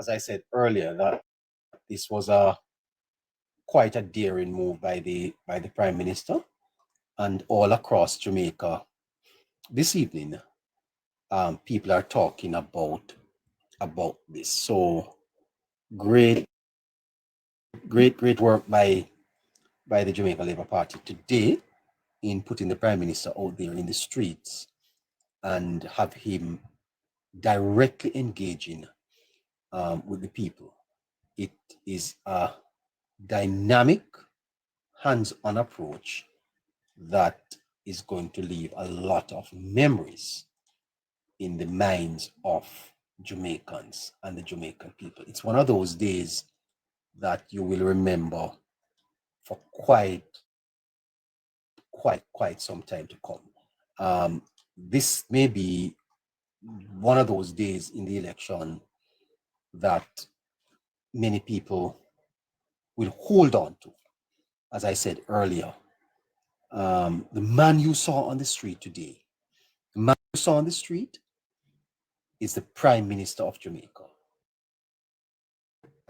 as I said earlier, that this was quite a daring move by the Prime Minister, and all across Jamaica this evening, people are talking about this. So great work by the Jamaica Labour Party today in putting the Prime Minister out there in the streets and have him directly engaging with the people. It is a dynamic, hands-on approach that is going to leave a lot of memories in the minds of Jamaicans and the Jamaican people. It's one of those days that you will remember for quite some time to come. This may be one of those days in the election that many people will hold on to. As I said earlier, the man you saw on the street today, the man you saw on the street is the Prime Minister of Jamaica.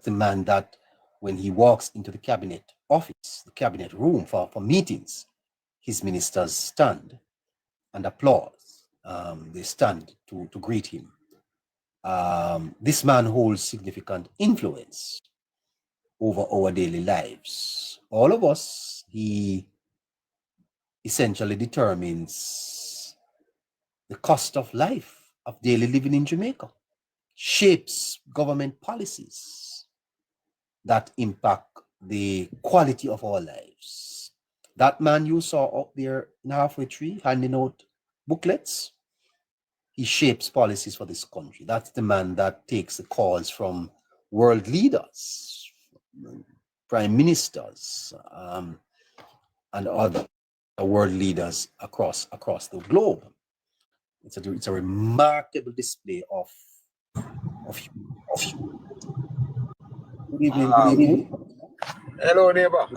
The man that when he walks into the cabinet office, the cabinet room for meetings, his ministers stand and applause. They stand to greet him. This man holds significant influence over our daily lives. All of us, he essentially determines the cost of life, of daily living in Jamaica, shapes government policies that impact the quality of our lives. That man you saw up there in Halfway Tree handing out booklets, he shapes policies for this country. That's the man that takes the calls from world leaders, prime ministers, and other world leaders across the globe. It's a remarkable display of Good evening. Hello, neighbor.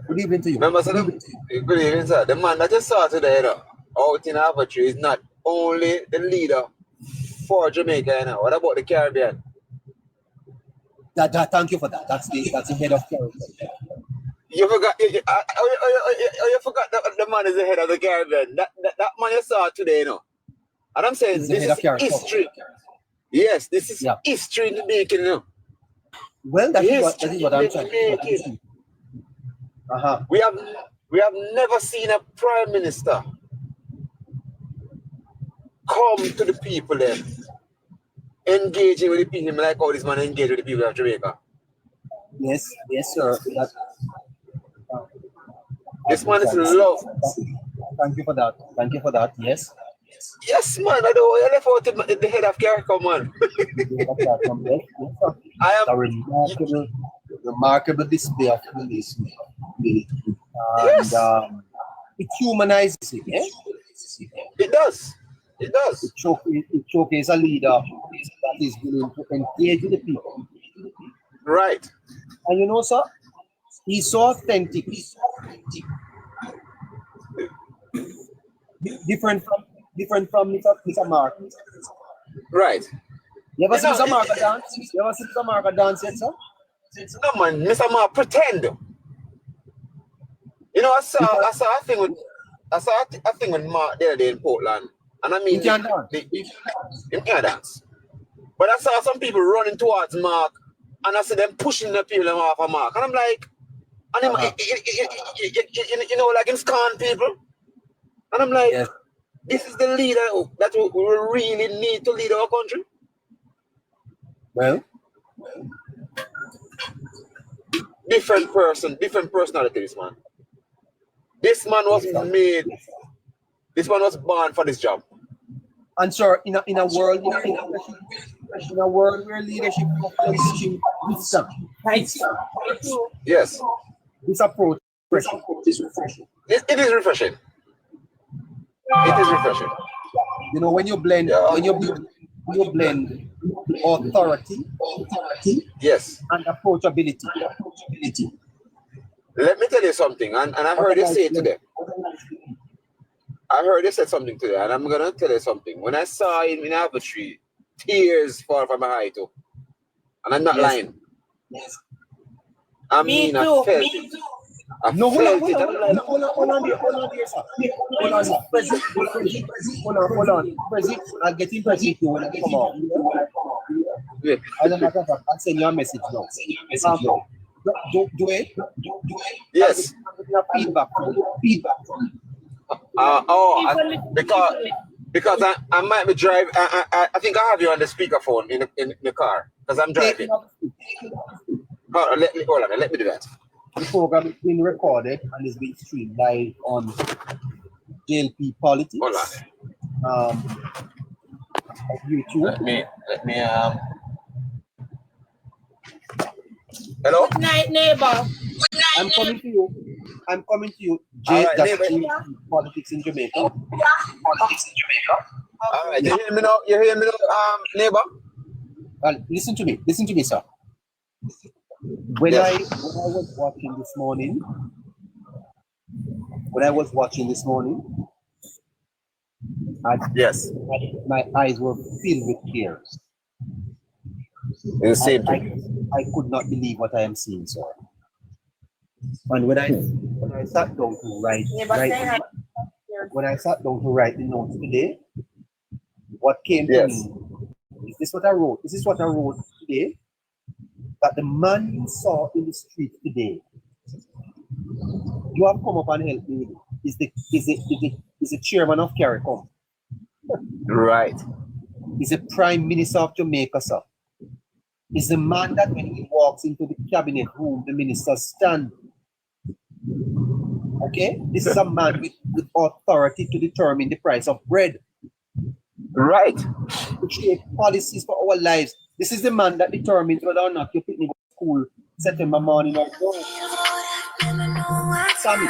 Good evening to you. Remember, sir, good evening, sir. The man that you saw today, you know, out in Aperture is not only the leader for Jamaica, you know. What about the Caribbean? Thank you for that. That's the head of Caribbean. You forgot. You forgot the man is the head of the Caribbean. That man you saw today, you know. And I'm saying this is history. Yes, this is history in the making, you know. Well, that is what I'm trying to do. We have never seen a prime minister come to the people then, engaging with the people like how this man engaged with the people of Jamaica. Yes, sir. This man is loved. Thank you for that. Yes. Yes, man. I don't know. You left out the head of Caricom, man. I am a remarkable display of this. Yes. And it humanizes it. Eh? It does. It showcases a leader that is willing to engage with the people. Right. And you know, sir, he's so authentic. Different from Mr. Mark. Right. You ever see Mr. Mark dance? You ever see Mr. Mark dance yet, sir? No, man. Mr. Mark pretend. You know, I saw a thing with Mark the other day in Portland. And I mean, he can't dance. He can't dance. But I saw some people running towards Mark, and I see them pushing the people off of Mark. And I'm like, and him, you know, like him scorn people. And I'm like, this is the leader that we really need to lead our country. Well, different personality, this man. This man was made. This man was born for this job. And sir, in a world where leadership is wisdom, yes, this approach is refreshing. It is refreshing. It is refreshing. You know, when you blend authority, yes, and approachability. Let me tell you something, and I heard you say it today. I heard you said something today, and I'm gonna tell you something. When I saw him in Aperture tears fall from my eye too. And I'm not lying. Yes. I Me mean, I too. felt Me it. too. I No, felt it. I'm like, hold on there, sir. Hold on, sir. President, hold on. President, I'll get in touch with you when I come out. yeah. As a matter of fact, I'll send you a message now. Do it. Yes. Feedback. Because I might be driving. I think I have you on the speakerphone in the car because I'm driving. Hold on, let me do that. The program is being recorded and is being streamed live on JLP Politics. Hold on. YouTube. Let me Hello? Good night, neighbor. I'm coming to you. All right, neighbor. Politics in Jamaica. All right, you hear me now? Neighbor? Listen to me, sir. When I was watching this morning, Yes. my eyes were filled with tears. The same thing. I could not believe what I am seeing, sir. And when I sat down to write the notes today, what came to me is this what I wrote? This is what I wrote today. That the man you saw in the street today, you have come up and helped me with it. Is the chairman of CARICOM. Right. He's the Prime Minister of Jamaica, sir. He's the man that when he walks into the cabinet room, the ministers stand. Okay? This is a man with authority to determine the price of bread. Right. To shape policies for our lives. This is the man that determines whether or not you pick me to school September morning or no. Sammy.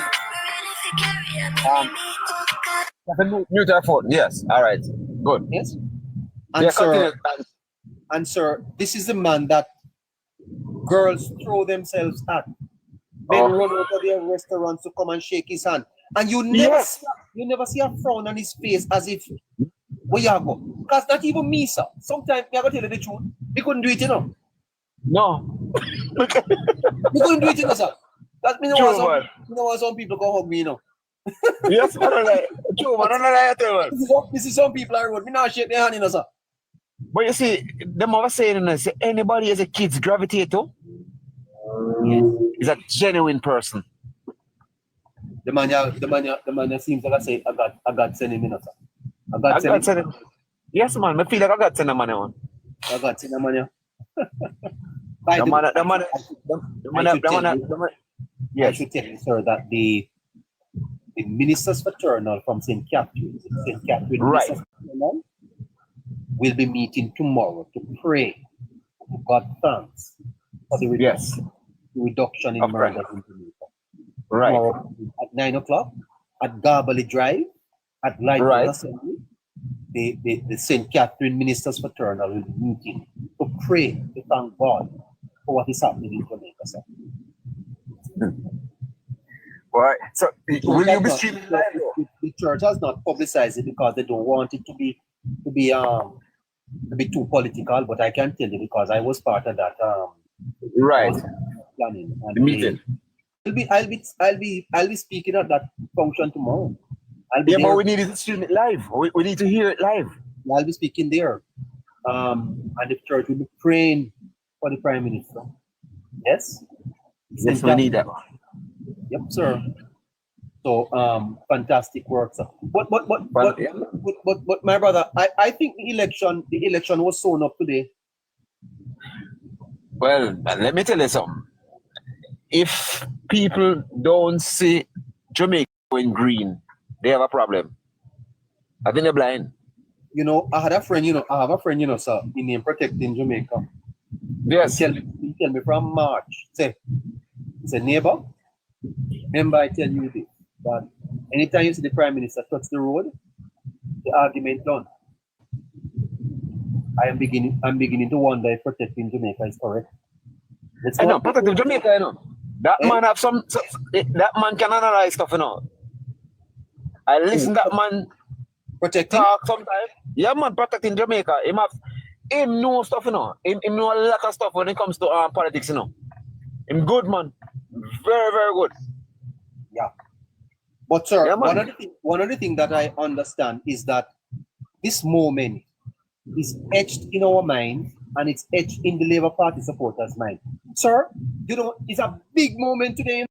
Mute your phone. Yes. All right. Good. Yes. And sir, this is the man that girls throw themselves at. Men run out of their restaurants to come and shake his hand. And you never see a frown on his face as if where you go. Because not even me, sir. Sometimes I gotta tell you the truth. We couldn't do it, you know. No. We couldn't do it, you know, sir. That means some people go hug me, you know. Yes, This is some people I wrote. Me not shake their hand, you know, sir. But you see, them always saying, say anybody as a kids gravitate to is a genuine person. The man seems like I say, I got send him, you know, sir. I got send him. Yes, man. I feel like I got send him money on. I got send him money. I should tell you, sir, that the ministers fraternal from St. Catherine, right, will be meeting tomorrow to pray to God thanks for the reduction in murders in Jamaica. Right. Tomorrow at 9 o'clock at Garbally Drive at Light Assembly, the St. Catherine Ministers Fraternal will be meeting to pray to thank God for what is happening in Jamaica, sir. Right. So will you be streaming live? The church has not publicized it because they don't want it to be too political, but I can tell you because I was part of that planning and the meeting. I'll be speaking at that function tomorrow. But we need to stream it live. We need to hear it live. I'll be speaking there. And the church will be praying for the Prime Minister. Yes? Yes, we need that. Yep, sir. So fantastic work, sir. But my brother, I think the election was sewn up today. Well, let me tell you something. If people don't see Jamaica going green, they have a problem. I think they're blind. You know, I have a friend, sir, in name Protecting Jamaica. Yes. He tell me from March. Say, neighbor, remember I tell you this, that anytime you see the Prime Minister touch the road, the argument done. I'm beginning to wonder if Protecting Jamaica is correct. I know, Protecting Jamaica, you know. That man have that man can analyze stuff, you know. I listen that man Protecting talk sometimes. Yeah, man, Protecting Jamaica. him know stuff, you know. Him know a lot of stuff when it comes to politics, you know. Him good, man. Very, very good. Yeah. But sir, Yeah, man. one of the things that I understand is that this moment is etched in our mind and it's etched in the Labour Party supporters' mind. Sir, you know, it's a big moment today.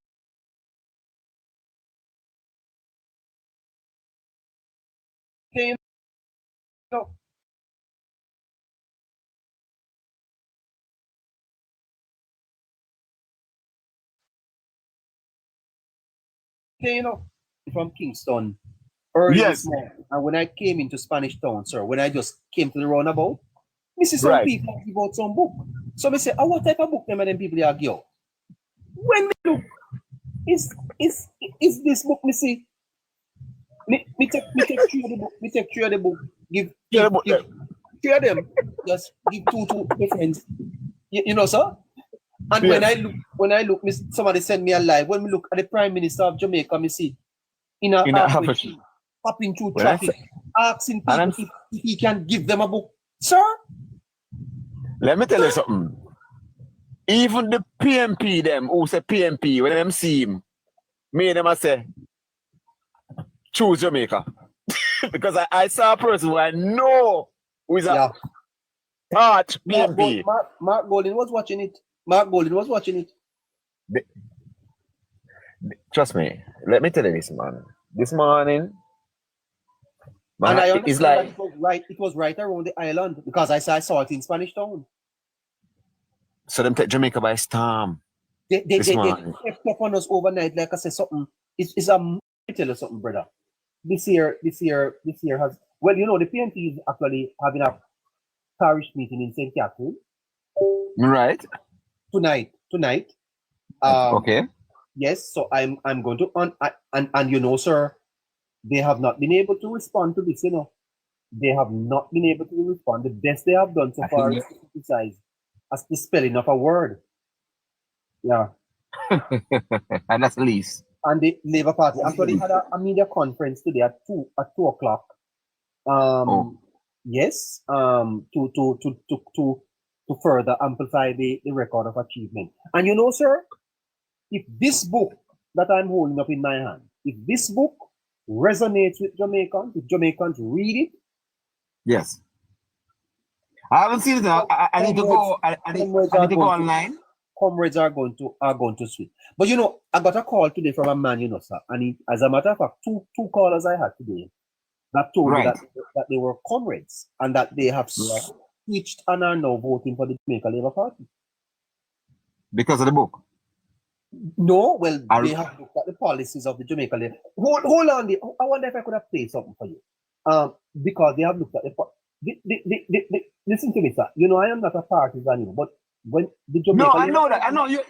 You know, from Kingston early this Yes. morning. And when I came into Spanish Town, sir, when I just came to the roundabout, me see some Right. people give out some book. So me say, oh, what type of book them and them people are give out? When me look, is this book me see? Me take three of the book, give three of them, just give two different, you know, sir. And Yes. when I look, somebody send me a live. When we look at the Prime Minister of Jamaica, me see in a halfway tree, hopping through traffic, asking people if he can give them a book. Sir, let me tell you something. Even the PMP them who say PMP, when them see him, me them I say, choose Jamaica. Because I saw a person who I know who is a arch PMP. Mark Golding was watching it. Mark Golding was watching it. Trust me, let me tell you this, man. This morning, man, and I understand it's like it was right around the island because I saw it in Spanish Town. so them take Jamaica by storm. They kept up on us overnight, like I said, something. It's let me tell you something, brother. This year has, well, you know, the PNP is actually having a parish meeting in St. Catherine. Right. Tonight. Okay. Yes, so I'm going to and you know, sir, they have not been able to respond to this, you know. They have not been able to respond. The best they have done so far is to criticize as the spelling of a word. Yeah. And that's the least. And the Labour Party actually had a media conference today at 2:00. Yes, to further amplify the record of achievement. And you know, sir, if this book that I'm holding up in my hand, if this book resonates with Jamaicans, if Jamaicans read it. Yes. I haven't seen it now. I need to go. I need to go online. Comrades are going to switch. But you know, I got a call today from a man, you know, sir, and as a matter of fact, two callers I had today that told me that they were comrades and that they have switched and are now voting for the Jamaica Labour Party. Because of the book? No, well, they have looked at the policies of the Jamaica Labour. Hold on, I wonder if I could have played something for you. Because they have looked at listen to me, sir. You know, I am not a partisan, but when the Jamaica I know that. I know you,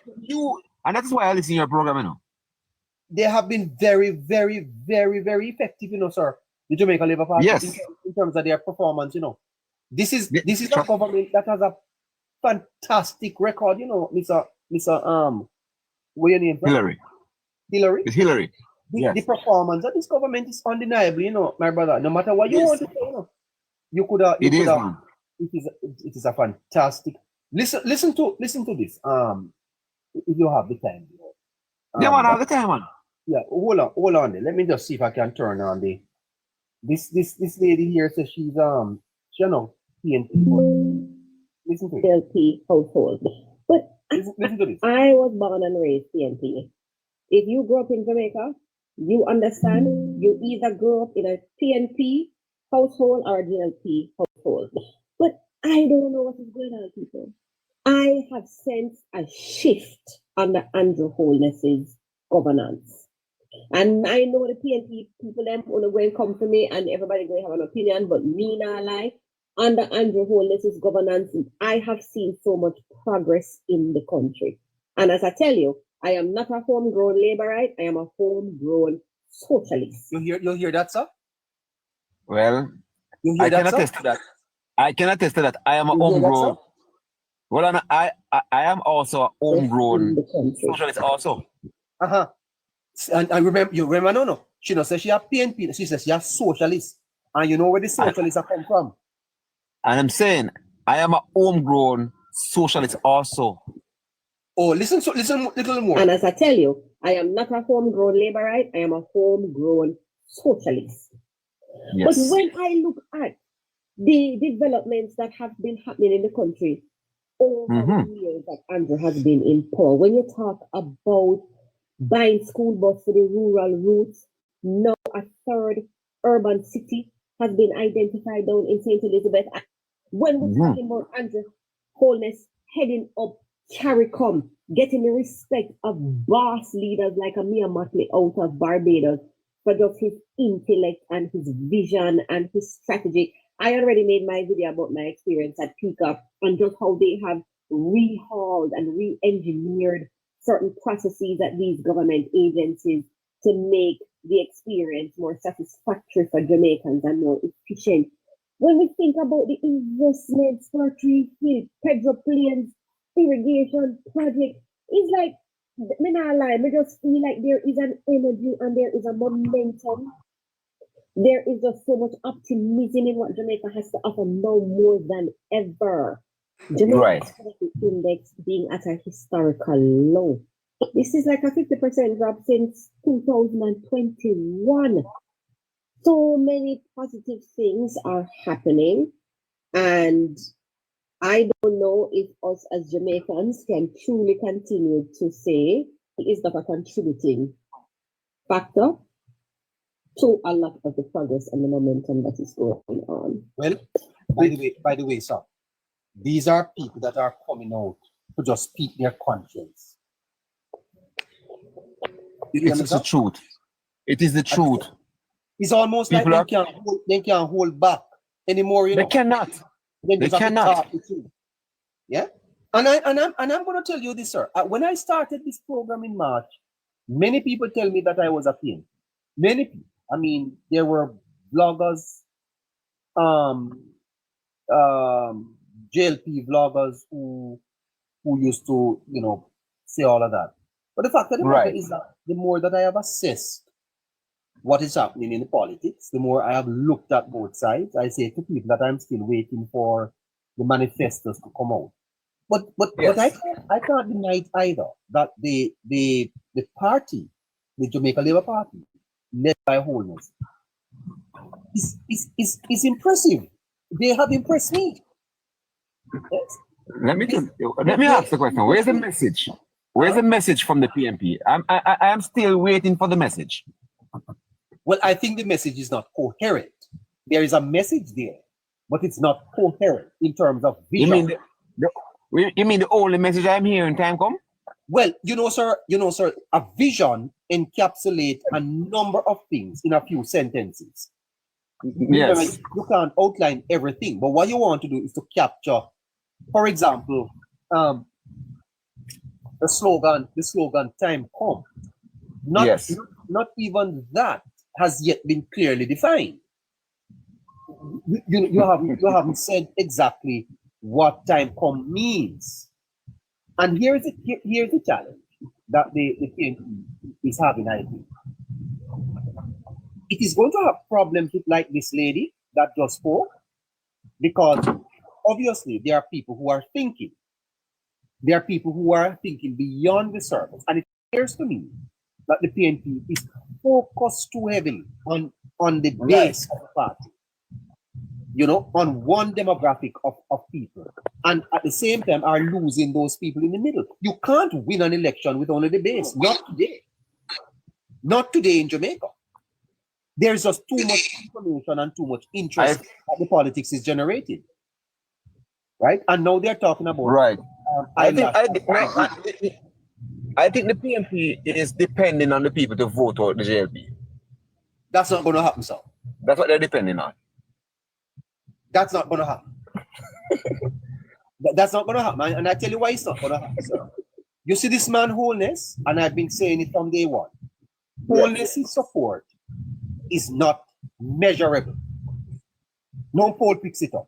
and that's why I listen to your program, you know. They have been very, very, very, very effective, you know, sir. The Jamaica Labour Party, in terms of their performance, you know. This is a government that has a fantastic record, you know, Mr. What your name, sir? Hillary. It's Hillary. The performance of this government is undeniable, you know, my brother. No matter what you want to say, you know, it is a fantastic. Listen to this. If you have the time. Yeah, man, I have the time, man. Yeah, hold on there. Let me just see if I can turn on the this lady here says she's she know PNP. Listen to it. PNP household. But listen to this. I was born and raised PNP. If you grew up in Jamaica, you understand you either grew up in a PNP household or a GLP household. But I don't know what is going on, people. I have sensed a shift under Andrew Holness's governance. And I know the PNP people them only going to come to me and everybody going to have an opinion, but me not like. Under Andrew Holness's governance, I have seen so much progress in the country. And as I tell you, I am not a homegrown Labourite, I am a homegrown socialist. You hear that, sir? Well, I can attest to that. I can attest to that. I am a homegrown. Well, I am also a homegrown socialist also. And remember, no. She don't say she a PNP. She says she a socialist. And you know where the socialists are come from. And I'm saying, I am a homegrown socialist also. Oh, listen, little more. And as I tell you, I am not a homegrown laborite, I am a homegrown socialist. Yes. But when I look at the developments that have been happening in the country over the years that Andrew has been in power, when you talk about buying school bus for the rural routes, now a third urban city has been identified down in St. Elizabeth. When we're talking about Andrew Holness heading up CARICOM, getting the respect of boss leaders like Amir Motley out of Barbados for just his intellect and his vision and his strategy. I already made my video about my experience at PICA and just how they have rehauled and re-engineered certain processes at these government agencies to make the experience more satisfactory for Jamaicans and more efficient. When we think about the investments for Tree Hill, Pedro Plains, irrigation project, it's like, me not lie, me just feel like there is an energy and there is a momentum. There is just so much optimism in what Jamaica has to offer now more than ever. Jamaica's index being at a historical low. This is like a 50% drop since 2021. So many positive things are happening, and I don't know if us as Jamaicans can truly continue to say it is not a contributing factor to a lot of the progress and the momentum that is going on. Well, by the way, sir, these are people that are coming out to just speak their conscience. It's the truth. It is the truth. It's almost people like they can't hold back anymore. You know? They cannot. They cannot. Yeah. And I'm going to tell you this, sir. When I started this program in March, many people tell me that I was a pain. Many people. I mean, there were bloggers, JLP vloggers who used to, say all of that. But the fact of the matter is that the more that I have assessed what is happening in the politics, the more I have looked at both sides. I say to people that I'm still waiting for the manifestos to come out. But I can't deny it either that the party, the Jamaica Labour Party, led by Holness, is impressive. They have impressed me. Yes. Let me ask the question. Where's the message? Where's the message from the PNP? I am still waiting for the message. Well, I think the message is not coherent. There is a message there, but it's not coherent in terms of vision. You mean the only message I'm hearing time come? Well, sir, a vision encapsulates a number of things in a few sentences. Yes. You can't outline everything, but what you want to do is to capture, for example, the slogan "Time Come." Not even that has yet been clearly defined. You haven't said exactly what time come means. And here's the challenge that the PNP is having, I think. It is going to have problems with like this lady that just spoke, because obviously there are people who are thinking. There are people who are thinking beyond the surface. And it appears to me that the PNP is focused too heavily on the base of the party. On one demographic of people, and at the same time are losing those people in the middle. You can't win an election with only the base. Not today. Not today in Jamaica. There's just too much information and too much interest that the politics is generated. Right? And now they're talking about I think the PNP is depending on the people to vote out the JLP. That's not going to happen, sir. That's what they're depending on. That's not going to happen. That's not going to happen. And I tell you why it's not going to happen, sir. You see this man, Holness, and I've been saying it from day one. Holness's support is not measurable. No poll picks it up.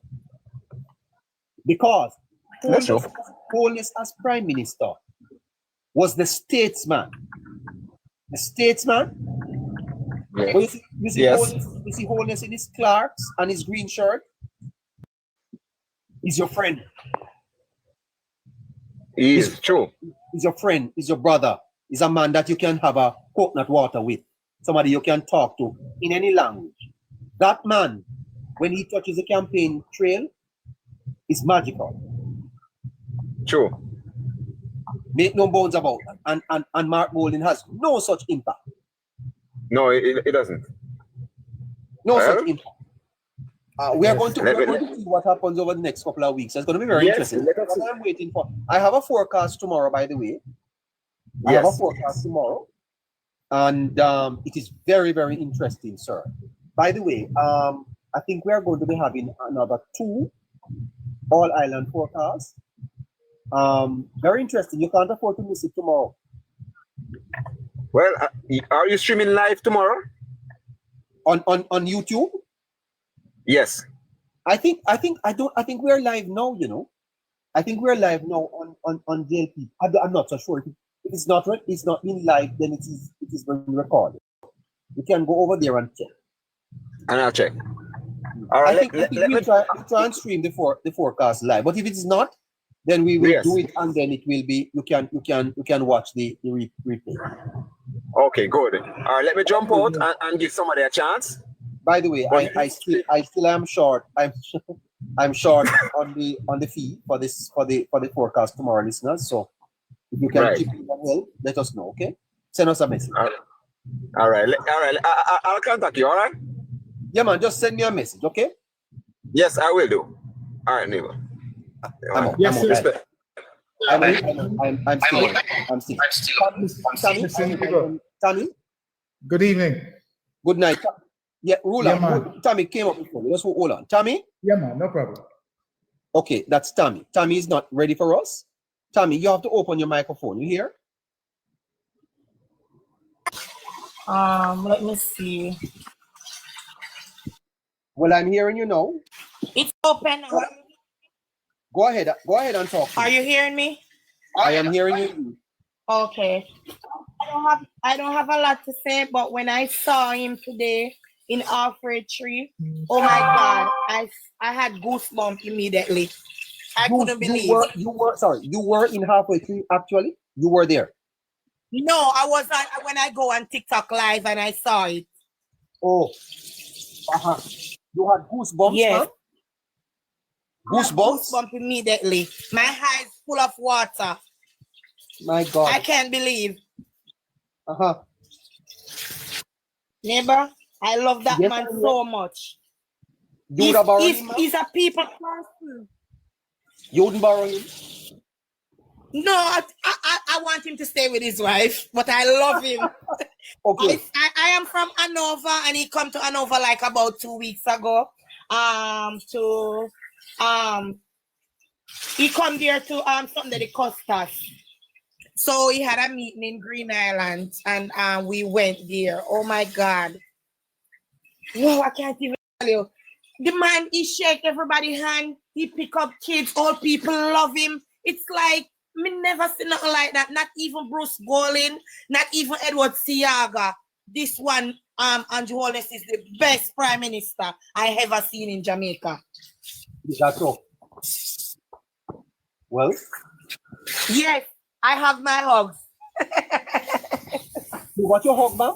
Because Holness as Prime Minister was the statesman. The statesman. Yeah. Well, you see Holness in his Clarks and his green shirt. He's your friend. He is true. He's your friend. He's your brother. He's a man that you can have a coconut water with. Somebody you can talk to in any language. That man, when he touches the campaign trail, is magical. True. Make no bones about that. And Mark Bolden has no such impact. No, it doesn't. No Well, such impact. We're going to see what happens over the next couple of weeks. It's going to be very interesting. What I'm waiting for. I have a forecast tomorrow, by the way. I have a forecast tomorrow. And it is very, very interesting, sir. By the way, I think we are going to be having another 2 all-island forecasts. Very interesting. You can't afford to miss it tomorrow. Well, are you streaming live tomorrow? On YouTube? Yes. I think we're live now, you know. I think we're live now on JLP. I'm not so sure. If it's not been live, then it is being recorded. You can go over there and check. And I'll check. All right. I think we'll try and stream the forecast live. But if it is not, then we will do it, and then it will be you can watch the replay. Okay, good. All right, let me jump out and give somebody a chance. By the way, I still am short. I'm short on the fee for the forecast tomorrow, listeners. So if you can keep in and help, let us know. Okay, send us a message. All right. I'll contact you. All right. Yeah, man. Just send me a message. Okay. Yes, I will do. All right, neighbor. I'm still. Tommy. Good evening. Good night. Yeah, Ruler. Tommy came up before me. Just hold on. Tommy? Yeah, man, no problem. Okay, that's Tommy. Tommy is not ready for us. Tommy, you have to open your microphone. You hear? Let me see. Well, I'm hearing you now. It's open. Go ahead and talk. Are you hearing me? I am hearing you. Okay. I don't have a lot to say, but when I saw him today in Alfred Tree, oh my God, I had goosebumps immediately. I couldn't believe. You were in Halfway Tree, actually? You were there? No, I was not when I go on TikTok live and I saw it. Oh. You had goosebumps? Yes. Huh? Goosebumps? Goosebumps immediately. My eyes full of water. My God. I can't believe. Neighbor, I love that man so much. He's a people person. You wouldn't borrow him? No, I want him to stay with his wife, but I love him. Okay. I am from Hanover, and he come to Hanover like about 2 weeks ago. He come there to something that it cost us. So he had a meeting in Green Island, and we went there. Oh my God! Wow, I can't even tell you. The man, he shake everybody's hand. He pick up kids. All people love him. It's like me never seen nothing like that. Not even Bruce Golding, not even Edward Seaga. This one, Andrew Holness is the best prime minister I ever seen in Jamaica. Is that so? Well? Yes, I have my hugs. You want your hug back?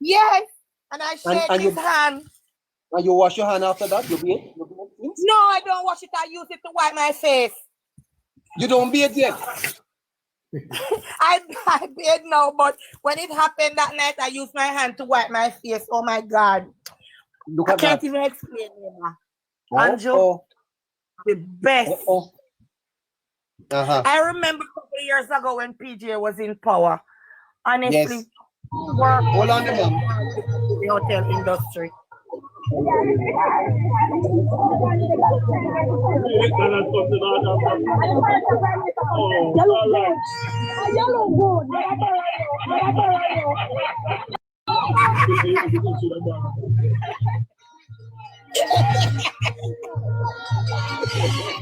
Yes, and I shake his hand. And you wash your hand after that? You bathe? No, I don't wash it. I use it to wipe my face. You don't bathe yet? I bathe now, but when it happened that night, I used my hand to wipe my face. Oh my God. Look I at can't that. even explain it. Andrew, the best. I remember a couple of years ago when PJ was in power. Honestly, hold on, man. The hotel industry.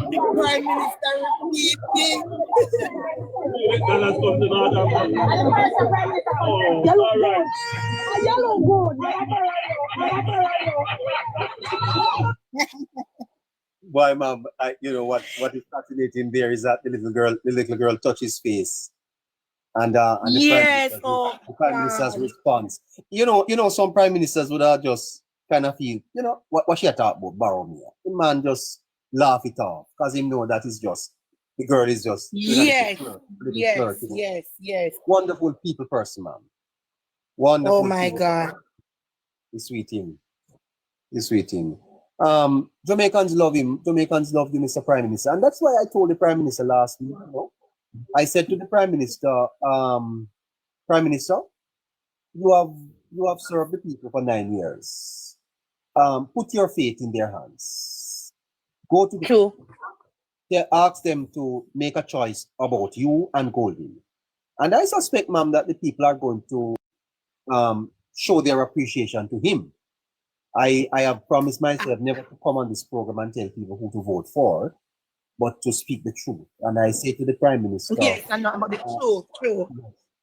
The Prime Minister repeating. Boy, mom, you know what is fascinating there is that the little girl touched his face, and Yes, the prime minister's God. response. You know, some prime ministers would have just kind of feel, you know, what she talk about, borrow me. The man just laugh it off because he know that is just the girl is just Yes, little yes, flirt, you know. yes, yes. Wonderful people person, man. Oh Wonderful my people. God. The sweet him. The sweet him. Jamaicans love him. Jamaicans love the Mr. Prime Minister. And that's why I told the Prime Minister last week, you know, I said to the Prime Minister, Prime Minister, you have served the people for 9 years. Put your faith in their hands. Go to the True. ask them to make a choice about you and Golden. And I suspect, ma'am, that the people are going to show their appreciation to him. I have promised myself never to come on this program and tell people who to vote for, but to speak the truth. And I say to the Prime Minister, Yes, I know about the true.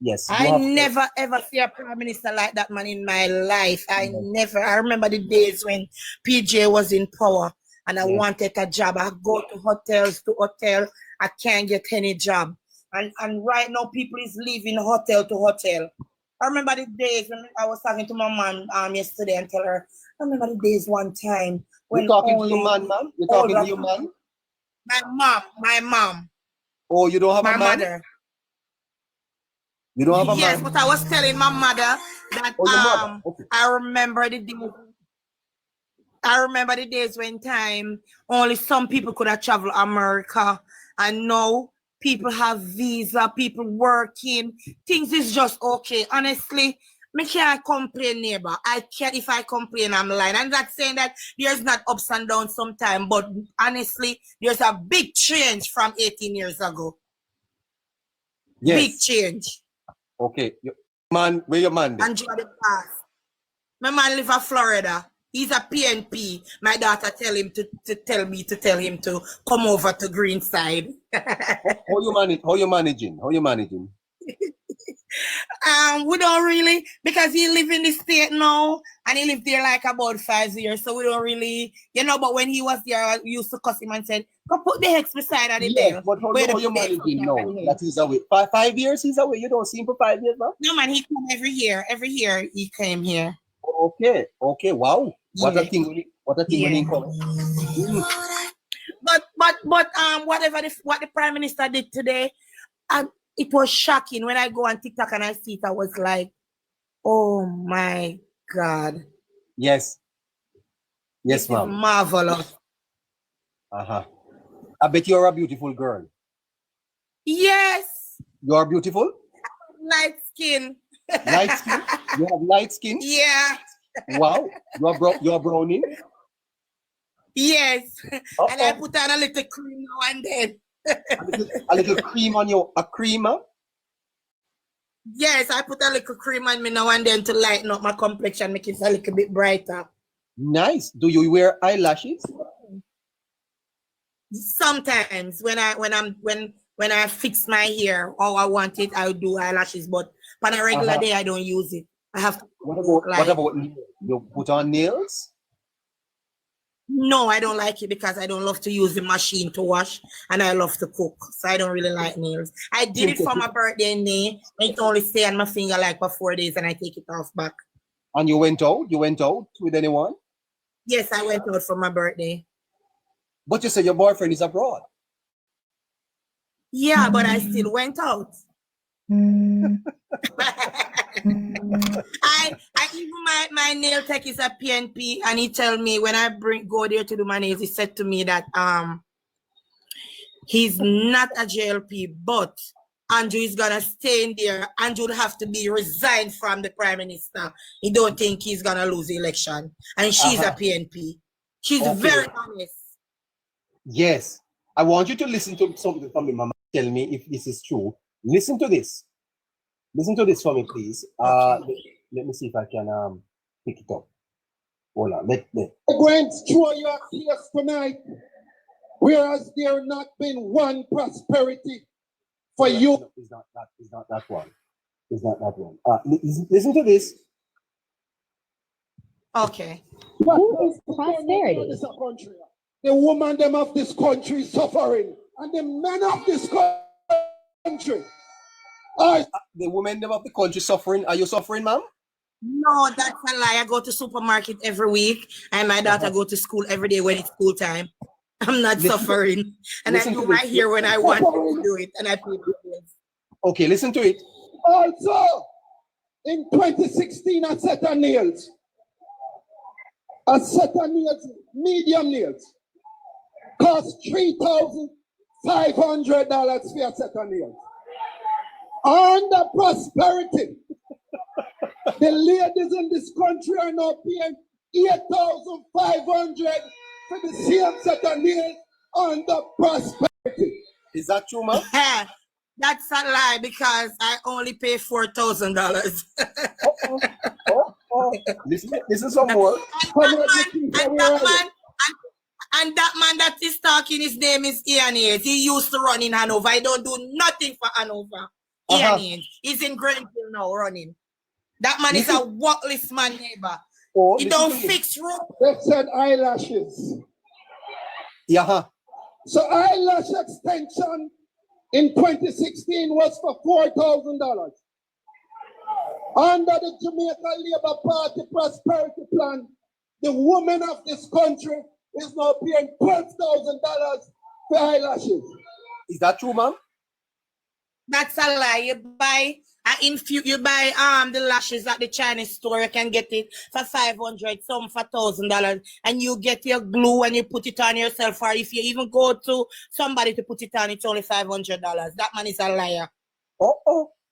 yes, you I have never ever see a prime minister like that man in my life. I remember the days when PJ was in power and I wanted a job. I go to hotel. I can't get any job. And right now people is leaving hotel to hotel. I remember the days when I was talking to my mom yesterday and tell her, I remember the days one time when you're talking to your man, ma'am? You're talking to your man? My mom. Oh, you don't have my a man? mother. You don't have a Yes, man? but I was telling my mother that Oh, your mother. Okay. I remember the days when time only some people could have traveled America, and now people have visa, people working, things is just okay. Honestly, me can't complain, neighbor. I can't. If I complain, I'm lying. I'm not saying that there's not ups and downs sometimes, but honestly, there's a big change from 18 years ago. Yes. Big change. Okay. Man, where your man then? Enjoy the past. My man live in Florida. He's a PNP. My daughter tell him to tell him to come over to Greenside. How you managing? We don't really, because he live in the state now and he lived there like about 5 years, so we don't really, but when he was there, I used to cuss him and said, go put the X beside of the bell. But how you managing now? That he's away. 5 years he's away. You don't see him for 5 years now? No man, he come every year. Every year he came here. Okay. Wow. What a thing when he comes. But what the Prime Minister did today, it was shocking. When I go on TikTok and I see it, I was like, oh my God. Yes, ma'am. Marvelous. I bet you're a beautiful girl. Yes. You're beautiful? Light skin. Light skin? You have light skin? Yeah. Wow. You're browning? Yes. And I put on a little cream now and then. a little cream on you. A creamer? Yes, I put a little cream on me now and then to lighten up my complexion, make it a little bit brighter. Nice. Do you wear eyelashes? Sometimes when I fix my hair or I want it, I'll do eyelashes, but on a regular day I don't use it. I have to. What about you put on nails? No, I don't like it because I don't love to use the machine to wash and I love to cook. So I don't really like nails. I did it for my birthday in May. It only stay on my finger like for 4 days and I take it off back. And you went out? You went out with anyone? Yes, I went out for my birthday. But you say your boyfriend is abroad. Yeah, but I still went out. I even my nail tech is a PNP and he tell me when I go there to do my nails, he said to me that he's not a JLP, but Andrew is gonna stay in there. Andrew would have to be resigned from the Prime Minister. He don't think he's gonna lose the election. And she's a PNP. She's very honest. Yes. I want you to listen to something from me, Mama. Tell me if this is true. Listen to this. Listen to this for me, please. Let me see if I can pick it up. Hold on. Let. Going to throw your face tonight, whereas there not been one prosperity for you. No, it's not that one. It's not that one. Listen to this. Okay. Who is prosperity? the woman them of this country suffering, and the men of this country are The women them of the country suffering. Are you suffering, ma'am? No, that's a lie. I go to supermarket every week, and my daughter go to school every day when it's school time. I'm not Listen- suffering, and I listen do to my this. hair when I want to do it, and I pay the bills. Okay, listen to it. also in 2016 a set of nails. A set of nails, medium nails, cost $3,500 for a set of nails. Under prosperity, the ladies in this country are now paying $8,500 for the same set of nails under prosperity. Is that true, ma'am? That's a lie because I only pay $4,000. Listen some more. And that man that is talking, his name is Ian Hayes. He used to run in Hanover. I don't do nothing for Hanover. Ian Hayes. He's in Grenville now running. That man is a worthless man, neighbor. Oh, He listen don't to me. fix road. They said eyelashes. Yeah. So eyelash extension in 2016 was for $4,000. Under the Jamaica Labour Party prosperity plan, the woman of this country is now paying $12,000 for eyelashes. Is that true, ma'am? That's a lie. You buy the lashes at the Chinese store. You can get it for $500, some for $1,000, and you get your glue and you put it on yourself. Or if you even go to somebody to put it on, it's only $500. That man is a liar.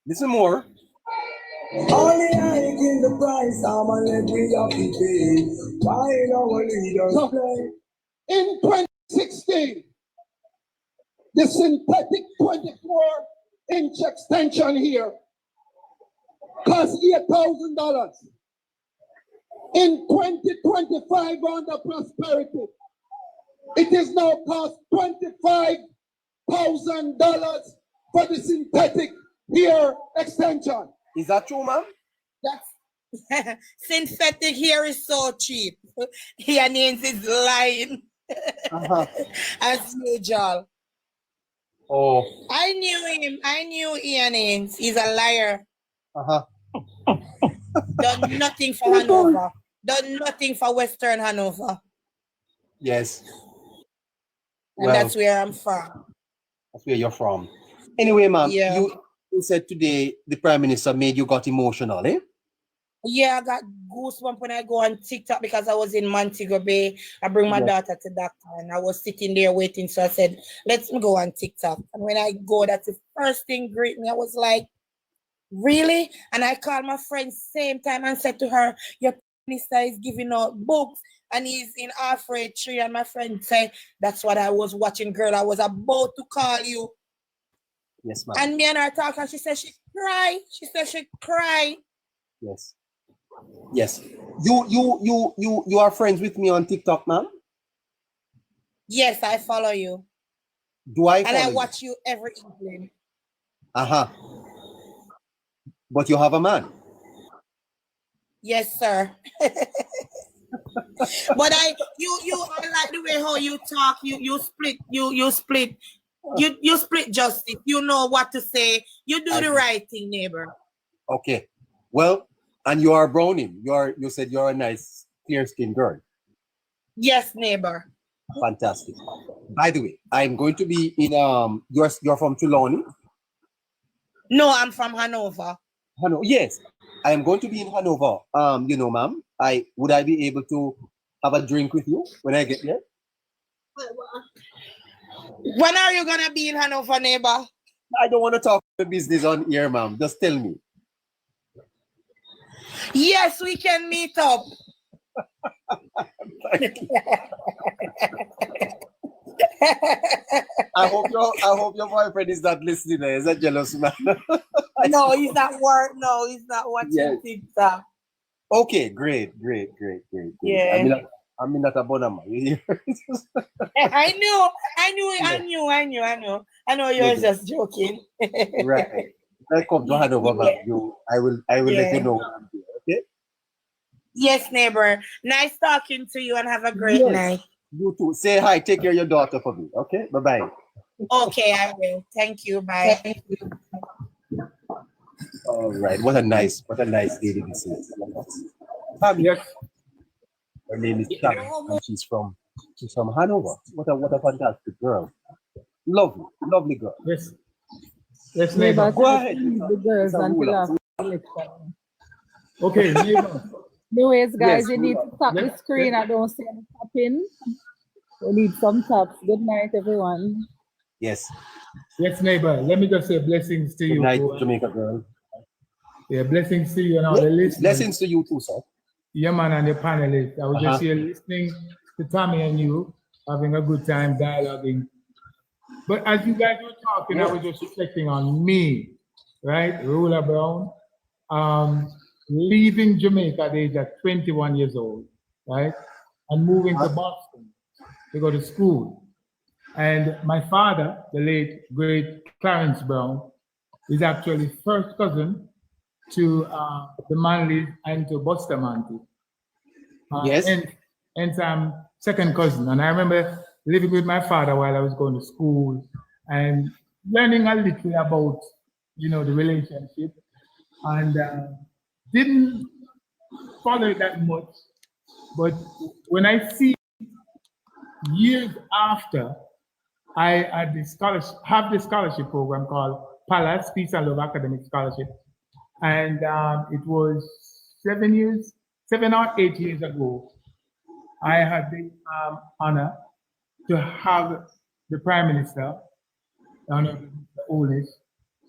Listen more. Only hiking the price, I'm a let we up the pay. Why our leaders play? In 2016, the synthetic 24-inch extension here cost $8,000. In 2025 under prosperity, it is now cost $25,000 for the synthetic hair extension. Is that true, ma'am? That's synthetic hair is so cheap. Ian Hayes is lying. As usual. Oh. I knew him. I knew Ian Hayes. He's a liar. Done nothing for Hanover. Done nothing for Western Hanover. Yes. And that's where I'm from. That's where you're from. Anyway, ma'am, Yeah. you said today the Prime Minister made you got emotional, eh? Yeah, I got goosebumps when I go on TikTok because I was in Montego Bay. I bring my daughter to doctor and I was sitting there waiting. So I said, let's go on TikTok. And when I go, that's the first thing greet me. I was like, really? And I called my friend same time and said to her, your minister is giving out books and he's in Alfred Tree. And my friend said, that's what I was watching, girl. I was about to call you. Yes, ma'am. And me and her talk and she said she cried. She said she cried. Yes. Yes. You are friends with me on TikTok, ma'am? Yes, I follow you. Do I follow And I you? watch you every evening. But you have a man? Yes, sir. But I like the way how you talk. You split justice. You know what to say. You do the right thing, neighbor. Okay. Well, and you are browning. You said you're a nice clear-skinned girl. Yes, neighbor. Fantastic. By the way, I'm going to be in you're from Trelawney? No, I'm from Hanover. Hanover. Yes. I am going to be in Hanover. Ma'am, would I be able to have a drink with you when I get there? When are you gonna be in Hanover, neighbor? I don't want to talk business on here, ma'am. Just tell me. Yes, we can meet up. I hope your boyfriend is not listening. Is that jealous, man? No, he's not he's not watching TikTok. Okay, great. Yeah. I'm in that abonnement. I know you're just joking. Right. I come to Hanover, ma'am. I will let you know when I'm there, okay? Yes, neighbor. Nice talking to you and have a great night. You too. Say hi. Take care of your daughter for me. Okay. Bye bye. Okay, I will. Thank you. Bye. All right. What a nice lady this is. Yes. Her name is Tammy, and she's from Hanover. What a fantastic girl. Lovely girl. Yes. Yes, Neighbor, neighbor. Go ahead. the girls Mr. until Ruler. after the election. Okay, neighbor. Anyways, guys, Yes, you need to tap the Yes, screen. I don't see any tapping. We need some taps. Good night, everyone. Yes. Yes, neighbor. Let me just say blessings to Good you. night, bro. Jamaica girl. Yeah, blessings to you and all the listeners. Blessings to you too, sir. Yeah, man, and the panelists. I was just Uh-huh. here listening to Tommy and you, having a good time dialoguing. But as you guys were talking, I was just reflecting on me, right? Ruler Brown, leaving Jamaica at the age of 21 years old, right? And moving to Boston to go to school. And my father, the late, great Clarence Brown, is actually first cousin to the Manley and to Bustamante. Yes. And I'm second cousin. And I remember living with my father while I was going to school and learning a little about, the relationship. And didn't follow it that much. But when I see years after, I had the scholarship program called Palace Peace and Love Academic Scholarship. And it was 7 or 8 years ago, I had the honor to have the Prime Minister, Holness,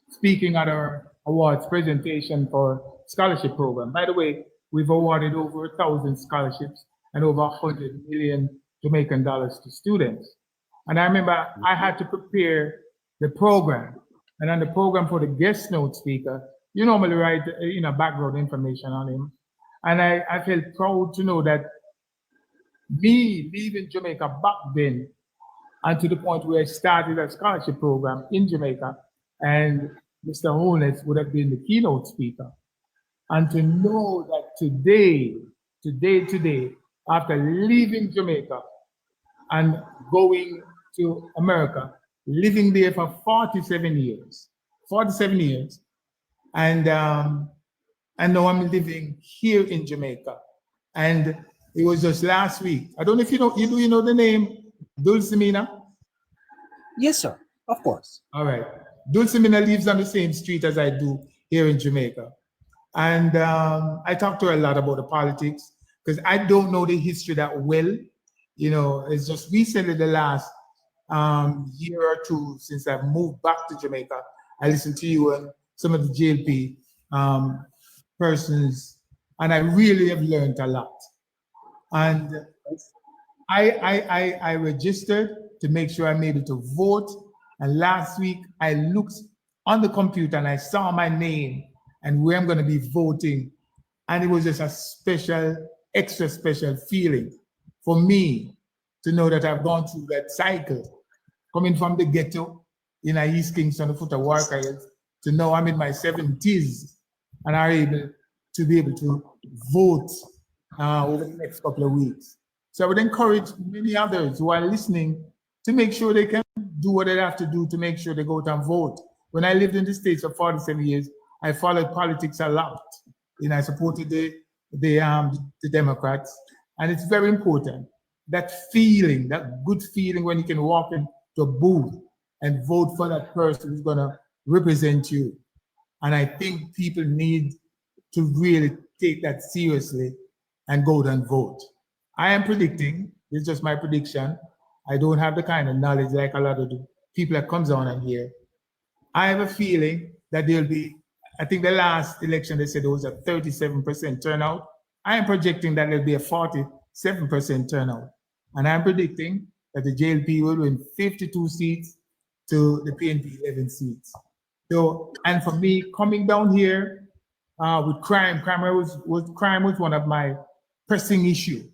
speaking at our awards presentation for scholarship program. By the way, we've awarded over 1,000 scholarships and over 100 million Jamaican dollars to students. And I remember I had to prepare the program. And on the program for the guest note speaker, you normally write background information on him. And I felt proud to know that me leaving Jamaica back then, and to the point where I started a scholarship program in Jamaica, and Mr. Holness would have been the keynote speaker. And to know that today, after leaving Jamaica and going to America, living there for 47 years, and now I'm living here in Jamaica. And it was just last week. I don't know if you know the name Dulcimina? Yes, sir. Of course. All right. Dulcimina lives on the same street as I do here in Jamaica. And I talk to her a lot about the politics because I don't know the history that well. It's just recently the last year or two since I moved back to Jamaica. I listened to you and some of the JLP persons, and I really have learned a lot. And I registered to make sure I'm able to vote. And last week I looked on the computer and I saw my name and where I'm going to be voting. And it was just a extra special feeling for me to know that I've gone through that cycle, coming from the ghetto in East Kingston, the foot of Warriors, to now I'm in my 70s and are able to be able to vote over the next couple of weeks. So I would encourage many others who are listening to make sure they can do what they have to do to make sure they go out and vote. When I lived in the States for 47 years, I followed politics a lot. I supported the Democrats. And it's very important, that feeling, that good feeling when you can walk into a booth and vote for that person who's going to represent you. And I think people need to really take that seriously and go out and vote. I am predicting, this is just my prediction, I don't have the kind of knowledge like a lot of the people that comes on and here. I have a feeling that there'll be, I think the last election they said it was a 37% turnout. I am projecting that there'll be a 47% turnout. And I'm predicting that the JLP will win 52 seats to the PNP 11 seats. So, and for me, coming down here with crime was one of my pressing issues.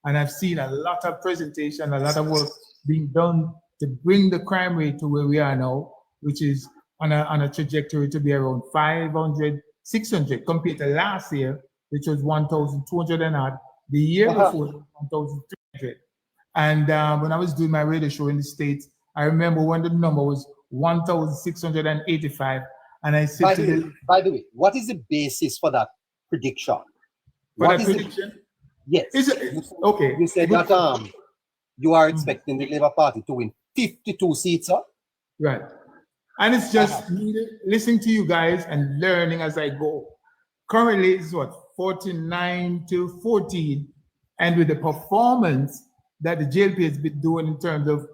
And I've seen a lot of presentation, a lot of work being done to bring the crime rate to where we are now, which is on a trajectory to be around 500, 600 compared to last year, which was 1,200 and odd. The year before, 1,300. And when I was doing my radio show in the States, I remember when the number was 1,685. And I said by the way, what is the basis for that prediction? For what that is prediction? Yes. Okay. You said that you are expecting the Labour Party to win 52 seats, sir? Right. And it's just listening to you guys and learning as I go. Currently, it's what, 49 to 14. And with the performance that the JLP has been doing in terms of,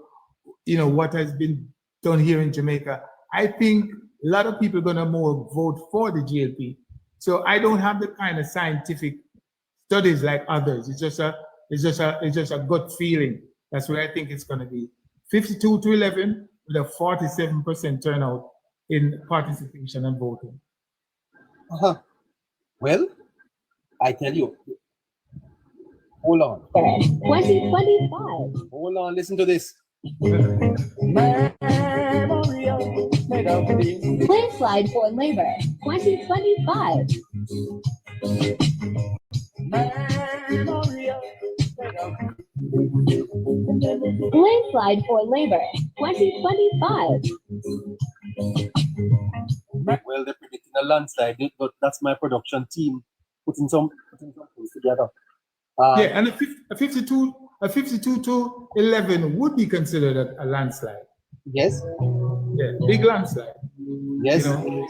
what has been done here in Jamaica, I think a lot of people are going to more vote for the JLP. So I don't have the kind of scientific studies like others. It's just a gut feeling. That's what I think it's going to be. 52 to 11 with a 47% turnout in participation and voting. Well, I tell you. Hold on. 2025. Hold on, listen to this. Landslide for Labor 2025. Landslide for Labor 2025. Well, they're predicting a landslide, but that's my production team putting some things together. And a 52 to 11 would be considered a landslide. Yes. Yeah, big landslide. Yes. So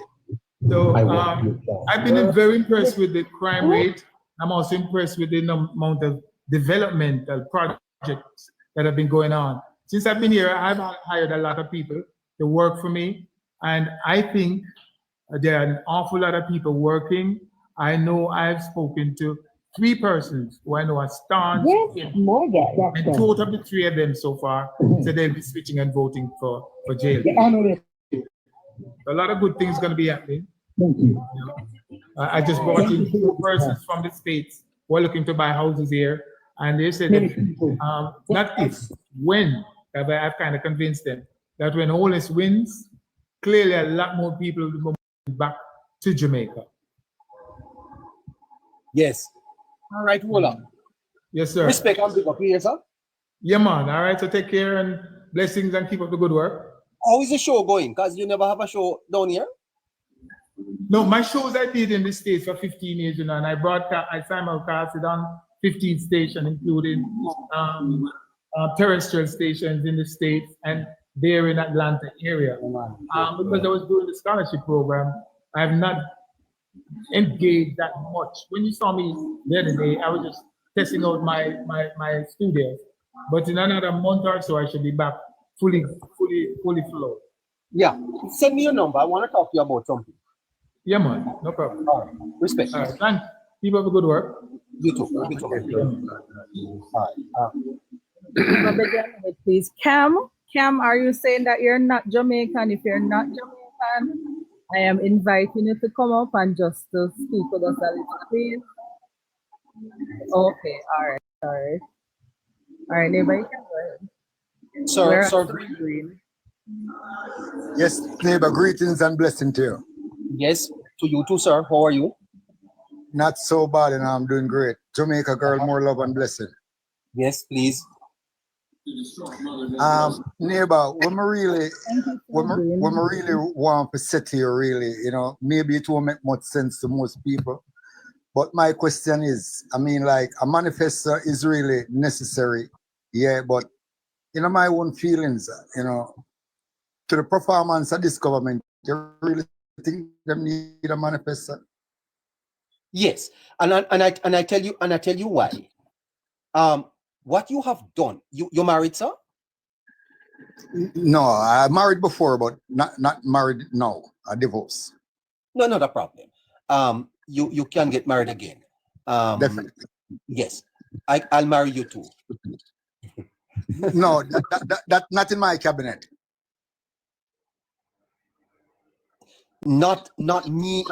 I've been very impressed with the crime rate. I'm also impressed with the amount of developmental projects that have been going on. Since I've been here, I've hired a lot of people to work for me. And I think there are an awful lot of people working. I know I've spoken to 3 persons who I know are staunch, and 2 out of the 3 of them so far said they'll be switching and voting for jail. A lot of good things going to be happening. I just brought in 2 persons from the States who are looking to buy houses here, and they said that not if, when, I've kind of convinced them that when Holness wins, clearly a lot more people will be moving back to Jamaica. Yes. All right, hold on. Yes, sir. Respect and big up here, sir. Yeah, man. All right, so take care and blessings and keep up the good work. How is the show going? Because you never have a show down here? No, my shows I did in the States for 15 years, and I simulcasted on 15 stations, including terrestrial stations in the States and there in Atlanta area. Because I was doing the scholarship program, I have not engaged that much. When you saw me the other day, I was just testing out my studios. But in another month or so, I should be back fully flowed. Yeah, send me your number. I want to talk to you about something. Yeah, man, no problem. All right, respect. All right, thanks. Keep up the good work. You too. All right. Please, Cam, are you saying that you're not Jamaican? If you're not Jamaican, I am inviting you to come up and just to speak with us a little, please. Okay, all right, neighbor, you can go ahead. Sir, Green. Yes, neighbor, greetings and blessing to you. Yes, to you too, sir. How are you? Not so bad, and I'm doing great. Jamaica girl, more love and blessing. Yes, please. Neighbor, when we really want to sit here, really, maybe it won't make much sense to most people. But my question is, I mean, like, a manifesto is really necessary, yeah, but my own feelings, to the performance of this government, you really think they need a manifesto? Yes, and I tell you why. What you have done, you're married, sir? No, I married before, but not married now. I divorced. No, not a problem. You can get married again. Definitely. Yes, I'll marry you too. No, that not in my cabinet. Not me,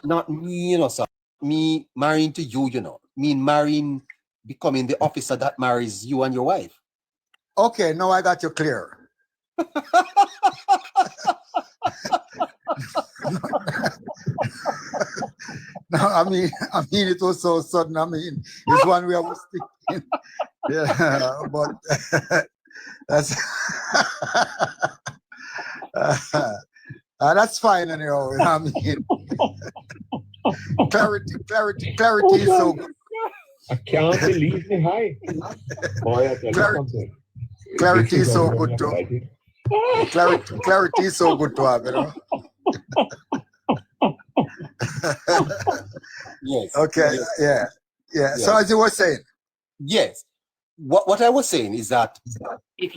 sir. Me marrying to you, Me marrying, becoming the officer that marries you and your wife. Okay, now I got you clear. No, I mean, it was so sudden. I mean, it's one way I was thinking. Yeah, but that's that's fine anyhow. You know what I mean? Clarity is so good. I can't believe the high. Boy, I tell you something. Clarity This is so already good to exciting. clarity is so good to have, you know. Yes. Okay, Yes. yeah. So Yes. as you were saying, Yes. What I was saying is that if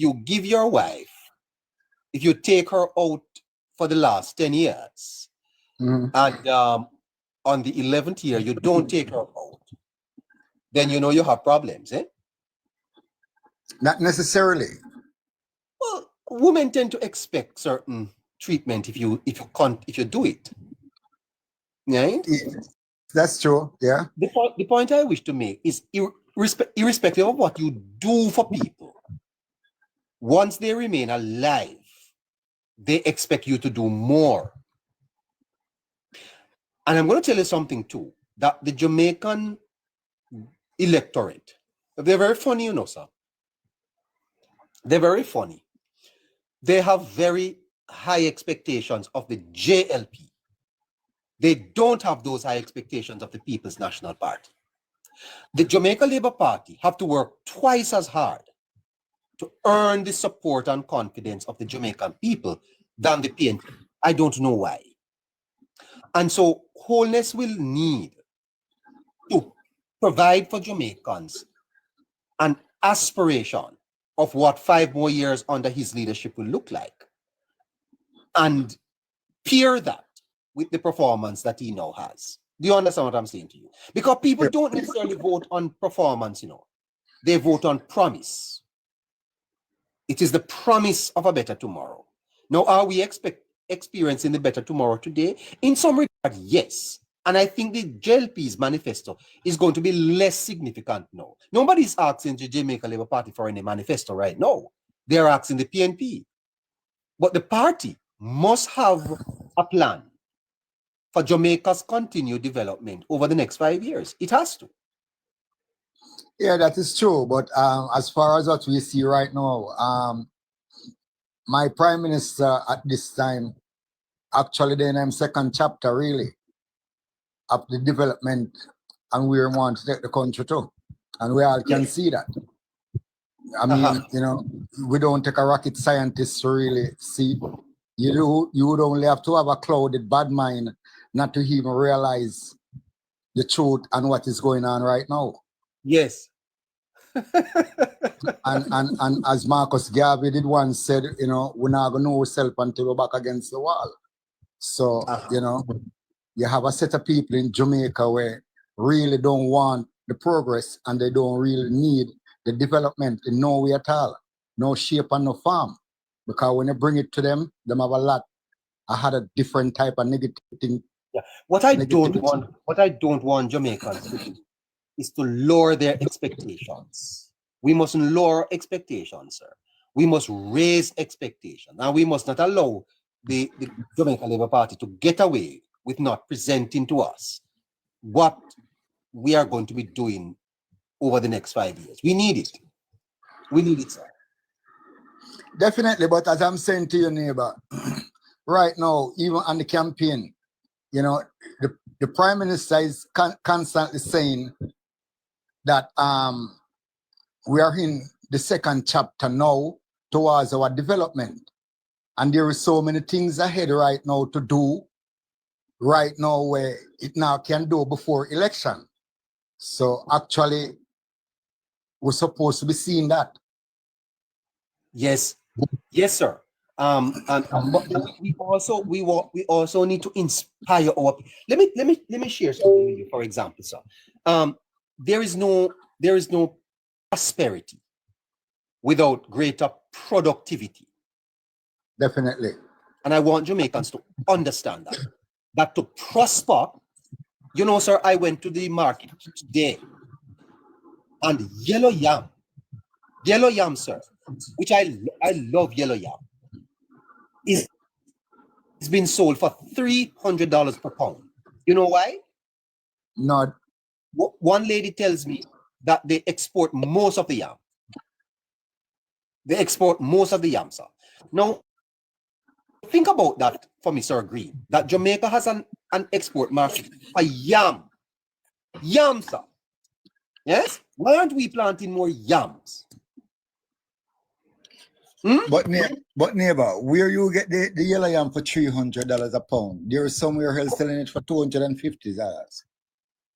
you give your wife, if you take her out for the last 10 years, mhm, and on the 11th year you don't take her out, then you know you have problems, eh? not necessarily. Well, women tend to expect certain treatment if you do it. Right? That's true. Yeah. The point I wish to make is irrespective of what you do for people, once they remain alive, they expect you to do more. And I'm going to tell you something too, that the Jamaican electorate, they're very funny, you know, sir. They're very funny. They have very high expectations of the JLP. They don't have those high expectations of the People's National Party. The Jamaica Labour Party have to work twice as hard to earn the support and confidence of the Jamaican people than the PNP. I don't know why. And so Holness will need to provide for Jamaicans an aspiration of what 5 more years under his leadership will look like, and pair that with the performance that he now has. Do you understand what I'm saying to you? Because people don't necessarily vote on performance, you know. They vote on promise. It is the promise of a better tomorrow. Now, are we experiencing the better tomorrow today? In some regard, yes. And I think the JLP's manifesto is going to be less significant now. Nobody's asking the Jamaica Labour Party for any manifesto right now. They're asking the PNP. But the party must have a plan for Jamaica's continued development over the next 5 years. It has to. Yeah, that is true. But as far as what we see right now, my prime minister at this time, actually then I'm second chapter really of the development and where we want to take the country to. And we all can see that. I mean, you know, we don't take a rocket scientist to really see. You would only have to have a clouded bad mind not to even realize the truth and what is going on right now. Yes. and as Marcus Garvey did once said, you know, we're not gonna know ourselves until we're back against the wall. So, you know, you have a set of people in Jamaica where really don't want the progress and they don't really need the development in no way at all, no shape and no form. Because when you bring it to them have a lot. I had a different type of negative thing. Yeah. What I don't want Jamaicans to do is to lower their expectations. We mustn't lower expectations, sir. We must raise expectations. And we must not allow the Jamaica Labour Party to get away with not presenting to us what we are going to be doing over the next 5 years. We need it. We need it, sir. Definitely, but as I'm saying to your neighbor, right now, even on the campaign, you know, the Prime Minister is constantly saying that we are in the second chapter now towards our development. And there are so many things ahead right now to do right now where it now can do before election. So actually, we're supposed to be seeing that. Yes, yes, sir. But we also need to inspire our. Let me share something with you. For example, sir, there is no prosperity without greater productivity. Definitely. And I want Jamaicans to understand that to prosper, you know, sir, I went to the market today and yellow yam, sir, which I love yellow yam, it's been sold for $300 per pound. You know why? Not. One lady tells me that they export most of the yam. They export most of the yam, sir. Now, think about that for me, Sir Green, that Jamaica has an export market for yam. Yam, sir. Yes? Why aren't we planting more yams? But neighbor, where you get the yellow yam for $300 a pound? There is somewhere else selling it for $250.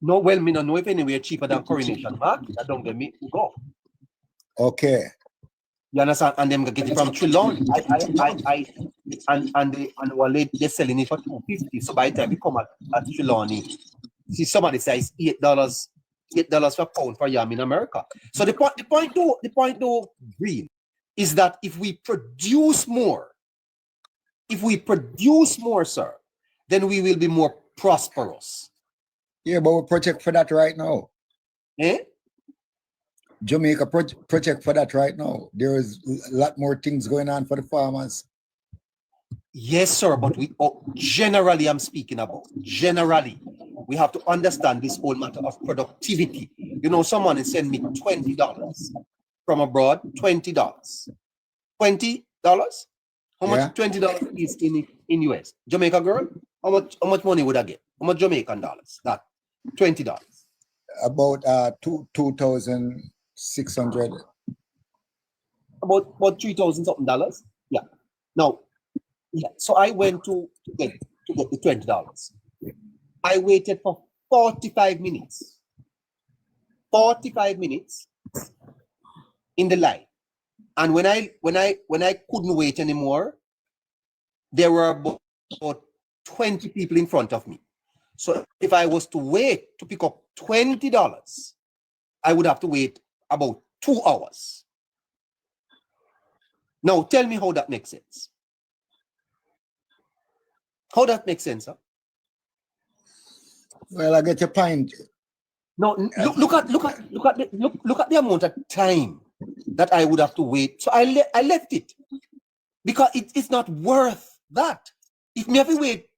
No, well, me don't know if anywhere cheaper than Coronation Market. That don't get me go. Okay. You understand? And them get it from Trelawney. They're selling it for $250. So by the time we come at Trelawney, see somebody says $8 per pound for yam in America. So the point though, Green, is that if we produce more, sir, then we will be more prosperous. Yeah, but we project for that right now. Eh? Jamaica project for that right now. There is a lot more things going on for the farmers. Yes, sir, but generally I'm speaking about. Generally, we have to understand this whole matter of productivity. You know, someone is sending me $20 from abroad, $20. $20? How much $20 is in US? Jamaica girl? How much money would I get? How much Jamaican dollars? That $20. About 2,600. About 3,000 something dollars. Yeah. Now, yeah. So I went to get the $20. I waited for 45 minutes. 45 minutes in the line. And when I couldn't wait anymore, there were about 20 people in front of me. So if I was to wait to pick up $20, I would have to wait about 2 hours. Now tell me how that makes sense. How that makes sense, sir? Well, I get your point. No, look at the amount of time that I would have to wait. So I left it because it's not worth that. If me have to wait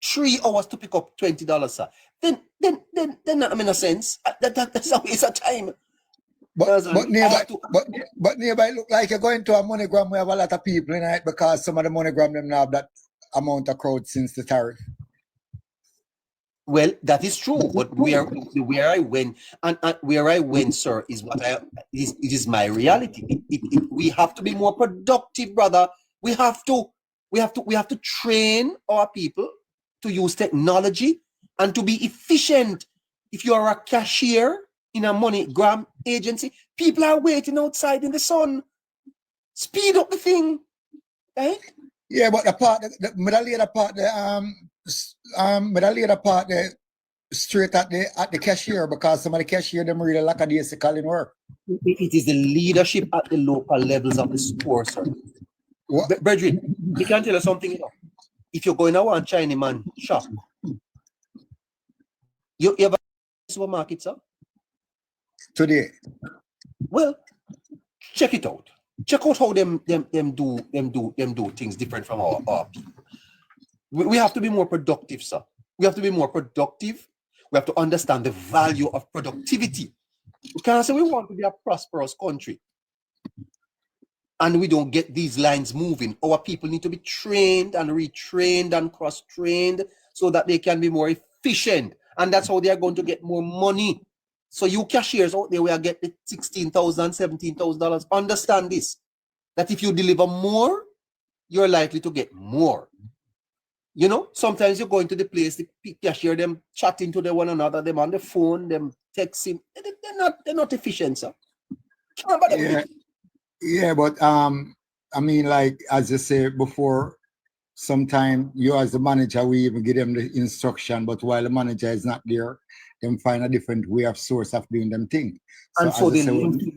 3 hours to pick up $20, sir, then that makes no sense. That's a waste of time. But nearby, it look like you're going to a MoneyGram. We have a lot of people in it because some of the MoneyGram them now have that amount of crowd since the tariff. Well, that is true, but where I went, sir, is it is my reality. We have to be more productive, brother. We have to train our people to use technology and to be efficient. If you are a cashier in a MoneyGram agency, people are waiting outside in the sun. Speed up the thing, right? Yeah, but the part straight at the cashier because some of the cashier them really lackadaisical in work. It is the leadership at the local levels of the store, sir. Brethren, we can tell you something, you know. If you're going to one Chinese man shop, you ever supermarket, sir? Today. Well, check it out. Check out how them do things different from our people. We have to be more productive, sir. We have to be more productive. We have to understand the value of productivity. We can't say we want to be a prosperous country and we don't get these lines moving. Our people need to be trained and retrained and cross-trained so that they can be more efficient. And that's how they are going to get more money. So you cashiers out there will get the $16,000, $17,000. Understand this, that if you deliver more, you're likely to get more. You know, sometimes you go into the place, the cashier, them chatting to one another, them on the phone, them texting. They're not efficient, sir. Yeah, but I mean, like as I said before, sometimes you as the manager, we even give them the instruction, but while the manager is not there, them find a different way of source of doing them thing. And so they link to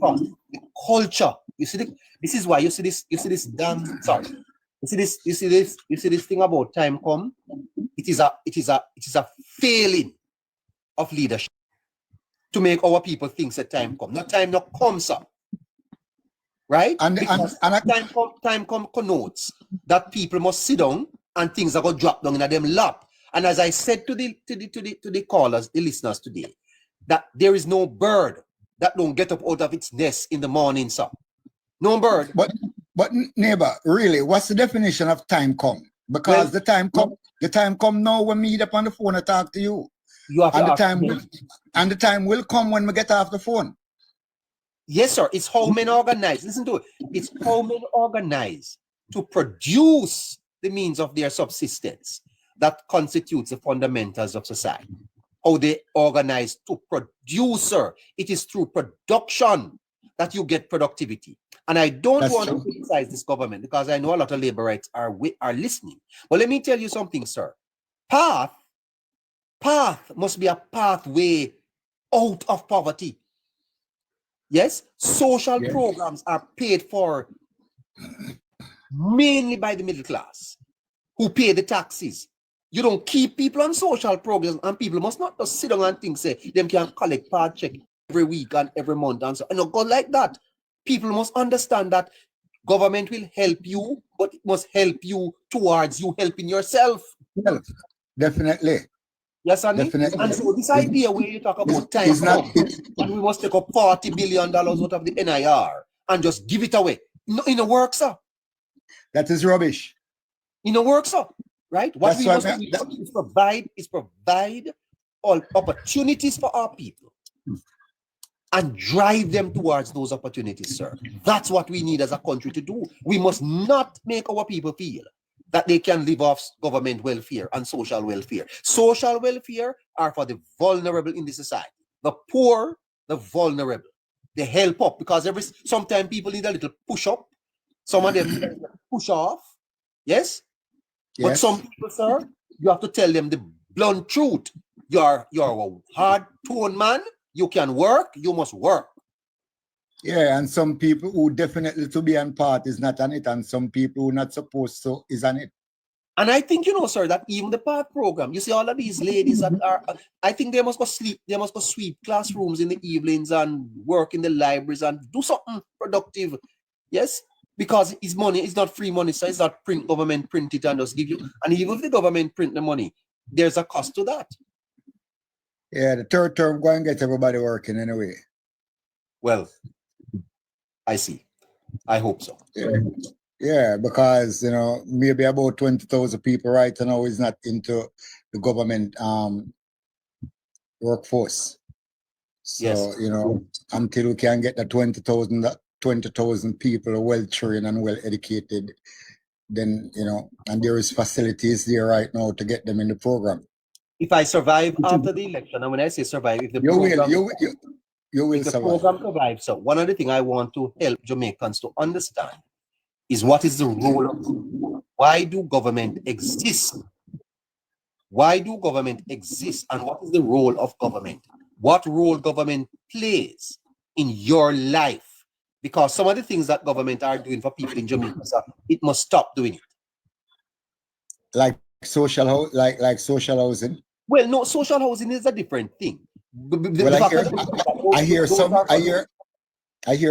the culture. You see, this is why you see this damn sorry. You see this thing about time come. It is a failing of leadership to make our people think that time come. Not time not come, sir. Right? Because time come connotes that people must sit down and things are going to drop down in them lap. And as I said to the callers, the listeners today, that there is no bird that don't get up out of its nest in the morning, sir. No bird. But neighbor, really, what's the definition of time come? Because the time come now when me up on the phone and talk to you. You have and to the time will come when we get off the phone. Yes, sir. It's how men organize. Listen to it. It's how men organize to produce the means of their subsistence that constitutes the fundamentals of society. How they organize to produce, sir. It is through production that you get productivity. And I don't want to criticize this government because I know a lot of laborites are listening. But let me tell you something, sir. Path must be a pathway out of poverty. Yes, social programs are paid for mainly by the middle class who pay the taxes. You don't keep people on social programs, and people must not just sit down and think, say, them can collect part check every week and every month and so. And not go like that. People must understand that government will help you, but it must help you towards you helping yourself. Well, definitely. Yes, Annie? Definitely. And so this idea where you talk about time and we must take up $40 billion out of the NIR and just give it away. No, it don't work, sir. That is rubbish. It don't work, sir. Right? What we must do is provide all opportunities for our people and drive them towards those opportunities, sir. That's what we need as a country to do. We must not make our people feel that they can live off government welfare and social welfare. Social welfare are for the vulnerable in the society. The poor, the vulnerable. They help up because sometimes people need a little push up. Some of them need a little push off. Yes? But some people, sir, you have to tell them the blunt truth. You're a hard-toned man. You can work. You must work. Yeah, and some people who definitely to be on part is not on it, and some people who not supposed to is on it. And I think, sir, that even the part program, you see all of these ladies that are, I think they must go sleep, they must go sweep classrooms in the evenings and work in the libraries and do something productive. Yes? Because it's money, it's not free money, so it's not government print it and just give you. And even if the government print the money, there's a cost to that. Yeah, the third term go and get everybody working anyway. Well, I see. I hope so. Yeah, because maybe about 20,000 people right now is not into the government workforce. So until we can get the 20,000 people well trained and well educated, then and there is facilities there right now to get them in the program. If I survive after the election, and when I say survive, if the you will survive. Program survives. So one of the things I want to help Jamaicans to understand is what is the role of why do government exist? Why do government exist? And what is the role of government? What role government plays in your life? Because some of the things that government are doing for people in Jamaica, it must stop doing it. Like social housing. Well, no, social housing is a different thing. I hear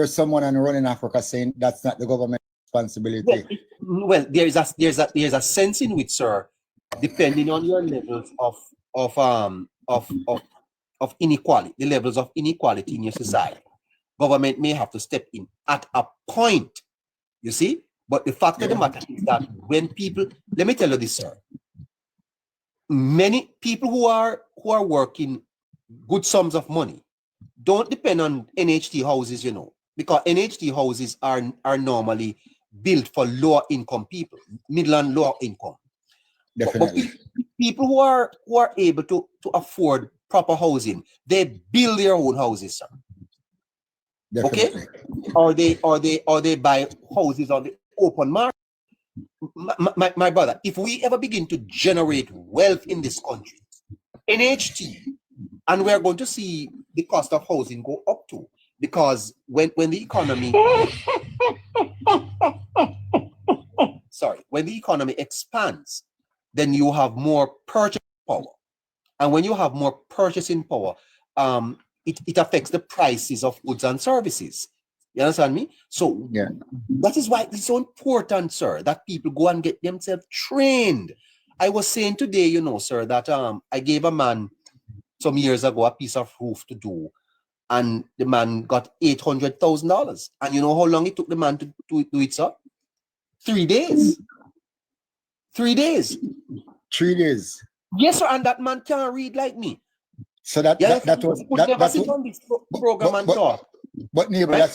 someone on Running Africa saying that's not the government responsibility. Well, there's a sense in which, sir, depending on your levels of inequality, the levels of inequality in your society, government may have to step in at a point. You see, but the fact of the matter is that when people, let me tell you this, sir. Many people who are working good sums of money don't depend on NHT houses, because NHT houses are normally built for lower income people, middle and lower income. Definitely. But people who are able to afford proper housing, they build their own houses, sir. Definitely. Okay? Or they buy houses on the open market. My brother, if we ever begin to generate wealth in this country, NHT, and we're going to see the cost of housing go up too, because when the economy when the economy expands, then you have more purchasing power, and when you have more purchasing power, it affects the prices of goods and services. You understand me? So that is why it's so important, sir, that people go and get themselves trained. I was saying today, sir, that I gave a man some years ago a piece of roof to do, and the man got $800,000. And you know how long it took the man to do it, sir? 3 days. 3 days. 3 days. Yes, sir. And that man can't read like me. So that was never sit on this program and talk. But neighbor, right?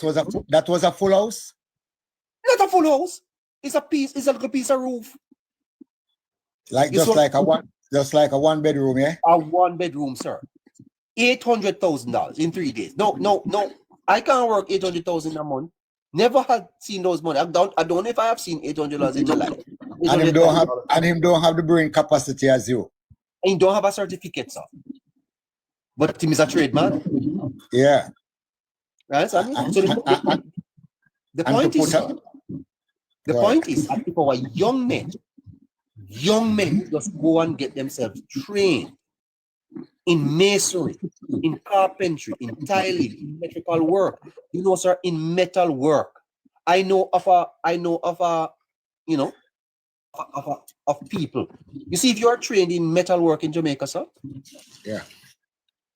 that was a full house. Not a full house. It's a little piece of roof. Like just like a one bedroom, yeah? A 1 bedroom, sir. $800,000 in 3 days. No. I can't work $800,000 a month. Never had seen those money. I don't know if I have seen $800 in my life. And him don't have the brain capacity as you. And he don't have a certificate, sir. But him is a trade man. Yeah. Right? So the point is, that if our young men just go and get themselves trained in masonry, in carpentry, in tiling, in electrical work, you know, sir, in metal work. I know of people. You see, if you are trained in metal work in Jamaica, sir, yeah,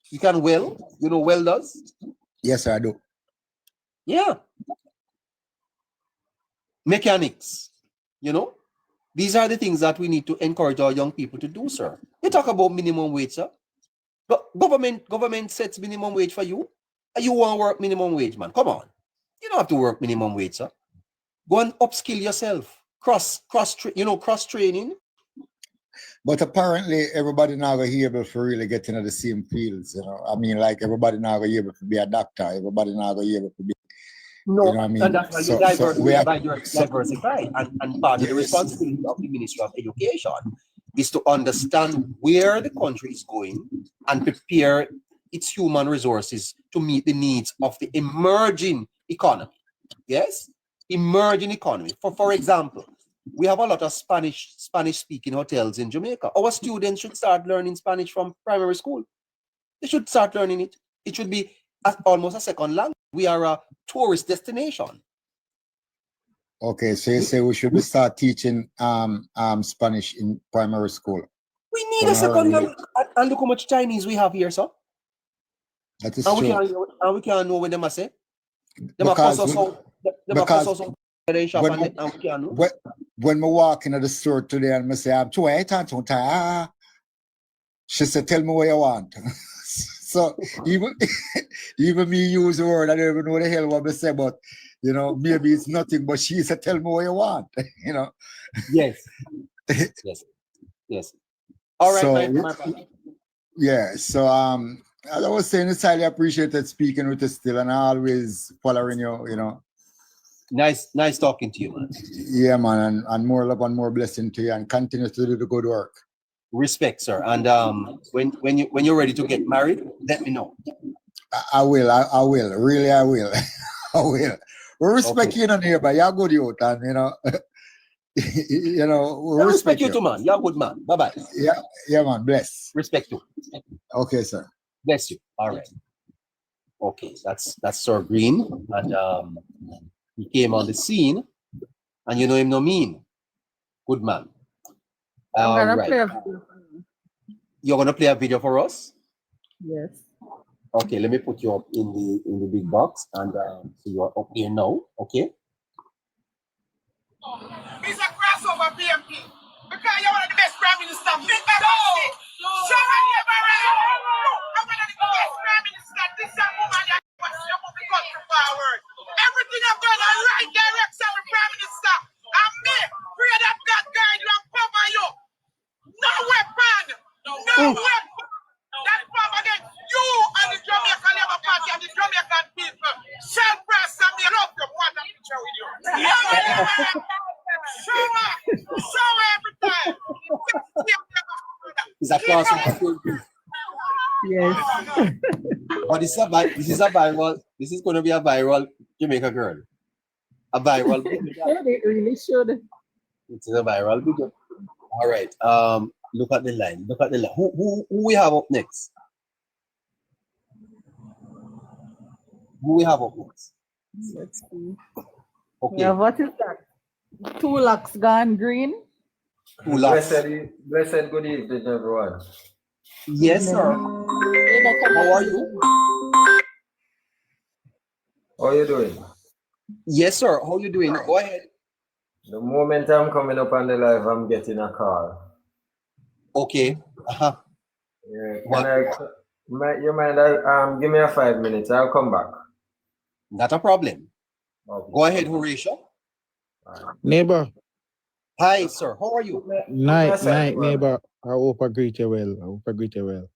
you can weld. You know welders? Yes, I do. Yeah. Mechanics, you know, these are the things that we need to encourage our young people to do, sir. You talk about minimum wage, sir. But government sets minimum wage for you, and you want to work minimum wage, man. Come on. You don't have to work minimum wage, sir. Go and upskill yourself. Cross training. But apparently everybody now gonna be able to really get into the same fields, you know. I mean, like everybody now gonna be able to be a doctor, everybody now gonna be able to be. No, you know what I mean? And that's why you diversify. And part of the responsibility of the Ministry of Education is to understand where the country is going and prepare its human resources to meet the needs of the emerging economy. Yes? Emerging economy. For example, we have a lot of Spanish-speaking hotels in Jamaica. Our students should start learning Spanish from primary school. They should start learning it. It should be almost a second language. We are a tourist destination. Okay, so you say we should start teaching Spanish in primary school. We need a second language. And look how much Chinese we have here, sir. That is true. We can't know when they must say. When we walk into the store today and I say, I'm too tired, she said, tell me what you want. So even me use the word, I don't even know the hell what I say, but you know, maybe it's nothing, but she said, tell me what you want, you know. Yes. Yes. All right, so, my friend. Yeah, so as I was saying, it's highly appreciated speaking with you still, and I always following you, you know. Nice talking to you, man. Yeah, man, and more love and more blessing to you, and continue to do the good work. Respect, sir. And when you're ready to get married, let me know. I will. Really, I will. I will. We respect you, neighbor. You're good, youth, and you know, you know, we respect you too, man. You're a good man. Bye bye. Yeah, man. Bless. Respect you. Okay, sir. Bless you. All right. Okay, that's Sir Green, and he came on the scene, and you know him no mean. Good man. I'm gonna right. play a video. You're gonna play a video for us? Yes. Okay, let me put you up in the big box, and so you are up here now. Okay. He's a crossover PMP because you're one of the best prime ministers. Big back show me never I'm one of the best prime ministers. This is a woman that wants to move the country forward. Everything I've done in the right direction with prime minister. And me, pray that God guide you and cover you. No weapon. No weapon. That come against you and the Jamaica Labour Party and the Jamaican people. Shall prosper. Me love you. Want a picture with you. Show every time. It's a class. Yes. But this is a viral. This is going to be a viral Jamaica girl. A viral video. It really should. It's a viral video. All right. Look at the line. Who we have up next? Who we have up next? Let's see. Okay. Yeah, what is that? 2 lakhs gone green. 2 lakhs. Blessed good evening, everyone. Yes, sir. How are you? How you doing? Yes, sir. How you doing? Go ahead. The moment I'm coming up on the live, I'm getting a call. Okay. Uh-huh. Yeah, What? you mind, give me a 5 minutes, I'll come back. Not a problem. Okay. Go ahead, Horatio. Neighbor, Hi, sir. How are you? night, neighbor. I hope I greet you well. I hope I greet you well.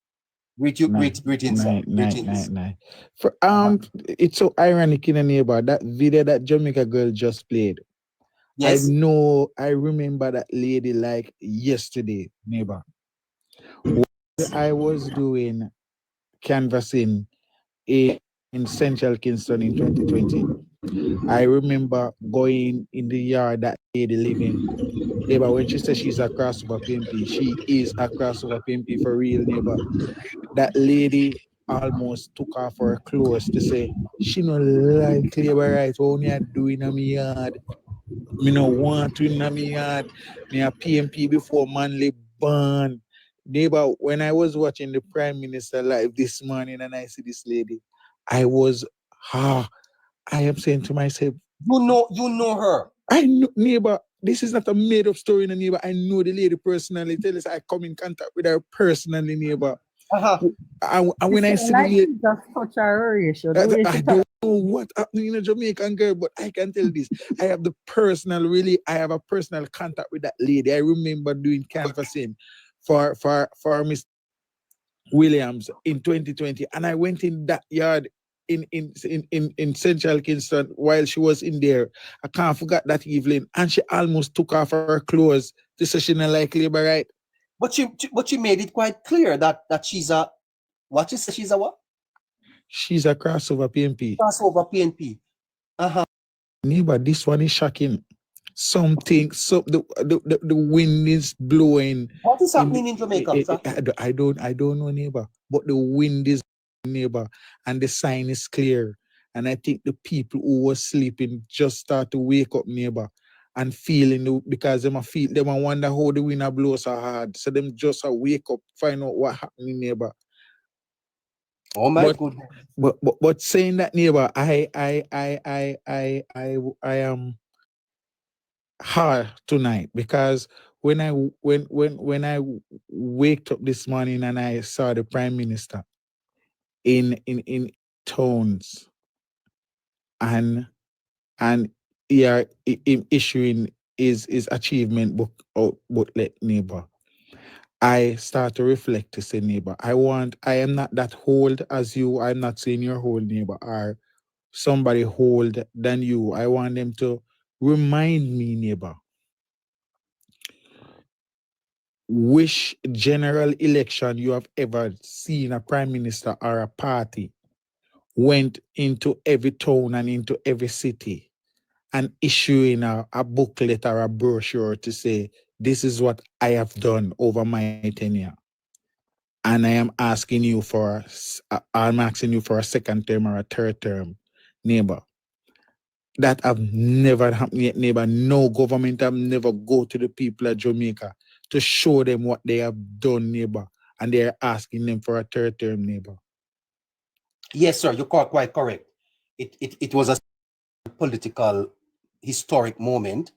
Greetings, sir. Greetings. Night. It's so ironic in a neighbor, that video that Jamaica girl just played. Yes. I remember that lady like yesterday, neighbor. I was doing canvassing in Central Kingston in 2020. I remember going in the yard that lady living. Neighbor, when she says she's a crossover PMP, she is a crossover PMP for real, neighbor. That lady almost took off her clothes to say, she no like labor right, what me a doing in my yard. Me no want to in my yard. Me a PMP before Manly born. Neighbor, when I was watching the Prime Minister live this morning and I see this lady, I am saying to myself, you know her. I know, neighbor, this is not a made-up story, neighbor. I know the lady personally. Tell us I come in contact with her personally, neighbor. And when I see the lady, just touch her ratio. I don't know what happening in a Jamaican girl, but I can tell this. I have a personal contact with that lady. I remember doing canvassing for Miss Williams in 2020, and I went in that yard in Central Kingston while she was in there. I can't forget that evening, and she almost took off her clothes to say she not like labor right. But she made it quite clear that she's a what you say she's a what? She's a crossover PNP. Crossover PNP. Neighbor, this one is shocking. The wind is blowing. What is happening in Jamaica, sir? I don't know, neighbor, but the wind is neighbor, and the sign is clear. And I think the people who were sleeping just start to wake up, neighbor, and feeling because them wonder how the wind blows so hard. So them just wake up, find out what happening, neighbor. Oh my goodness. But saying that, neighbor, I am hard tonight because when I waked up this morning and I saw the Prime Minister in tones and yeah, issuing his achievement booklet, neighbor, I start to reflect to say, neighbor, I am not that old as you. I'm not saying you're old, neighbor, or somebody older than you. I want them to remind me, neighbor, which general election you have ever seen a prime minister or a party went into every town and into every city and issuing a booklet or a brochure to say, this is what I have done over my tenure. And I'm asking you for a second term or a third term, neighbor. That have never happened yet, neighbor. No government have never go to the people of Jamaica to show them what they have done, neighbor. And they're asking them for a third term, neighbor. Yes, sir, you're quite correct. It was a political, historic moment,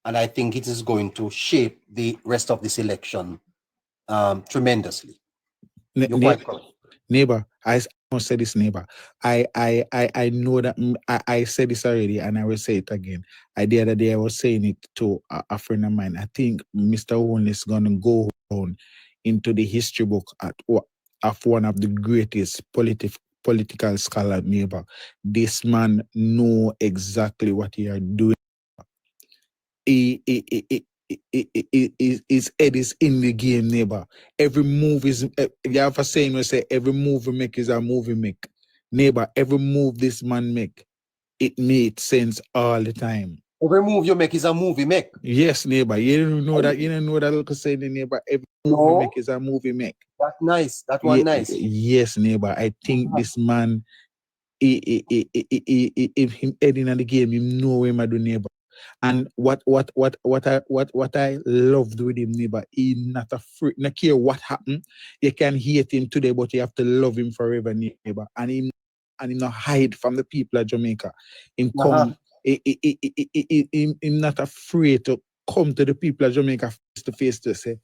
and I think it is going to shape the rest of this election tremendously. You're quite correct. Neighbor, I must say this, neighbor. I know that I said this already, and I will say it again. The other day I was saying it to a friend of mine. I think Mr. Holness is going to go on into the history book of one of the greatest political scholars, neighbor. This man know exactly what he are doing. His head is in the game, neighbor. Every move is, you have a saying we say, every move we make is a movie make. Neighbor, every move this man make, it makes sense all the time. Every move you make is a movie make. Yes, neighbor. You don't know that little saying, neighbor, every move you make is a movie make. That's nice. That one nice. Yes, neighbor. I think this man, if him heading in the game, him know him I do, neighbor. And what I loved with him, neighbor, he not afraid, not care what happened. You can hate him today, but you have to love him forever, neighbor. And him and him not hide from the people of Jamaica. Him come, him not afraid to come to the people of Jamaica face to face to say,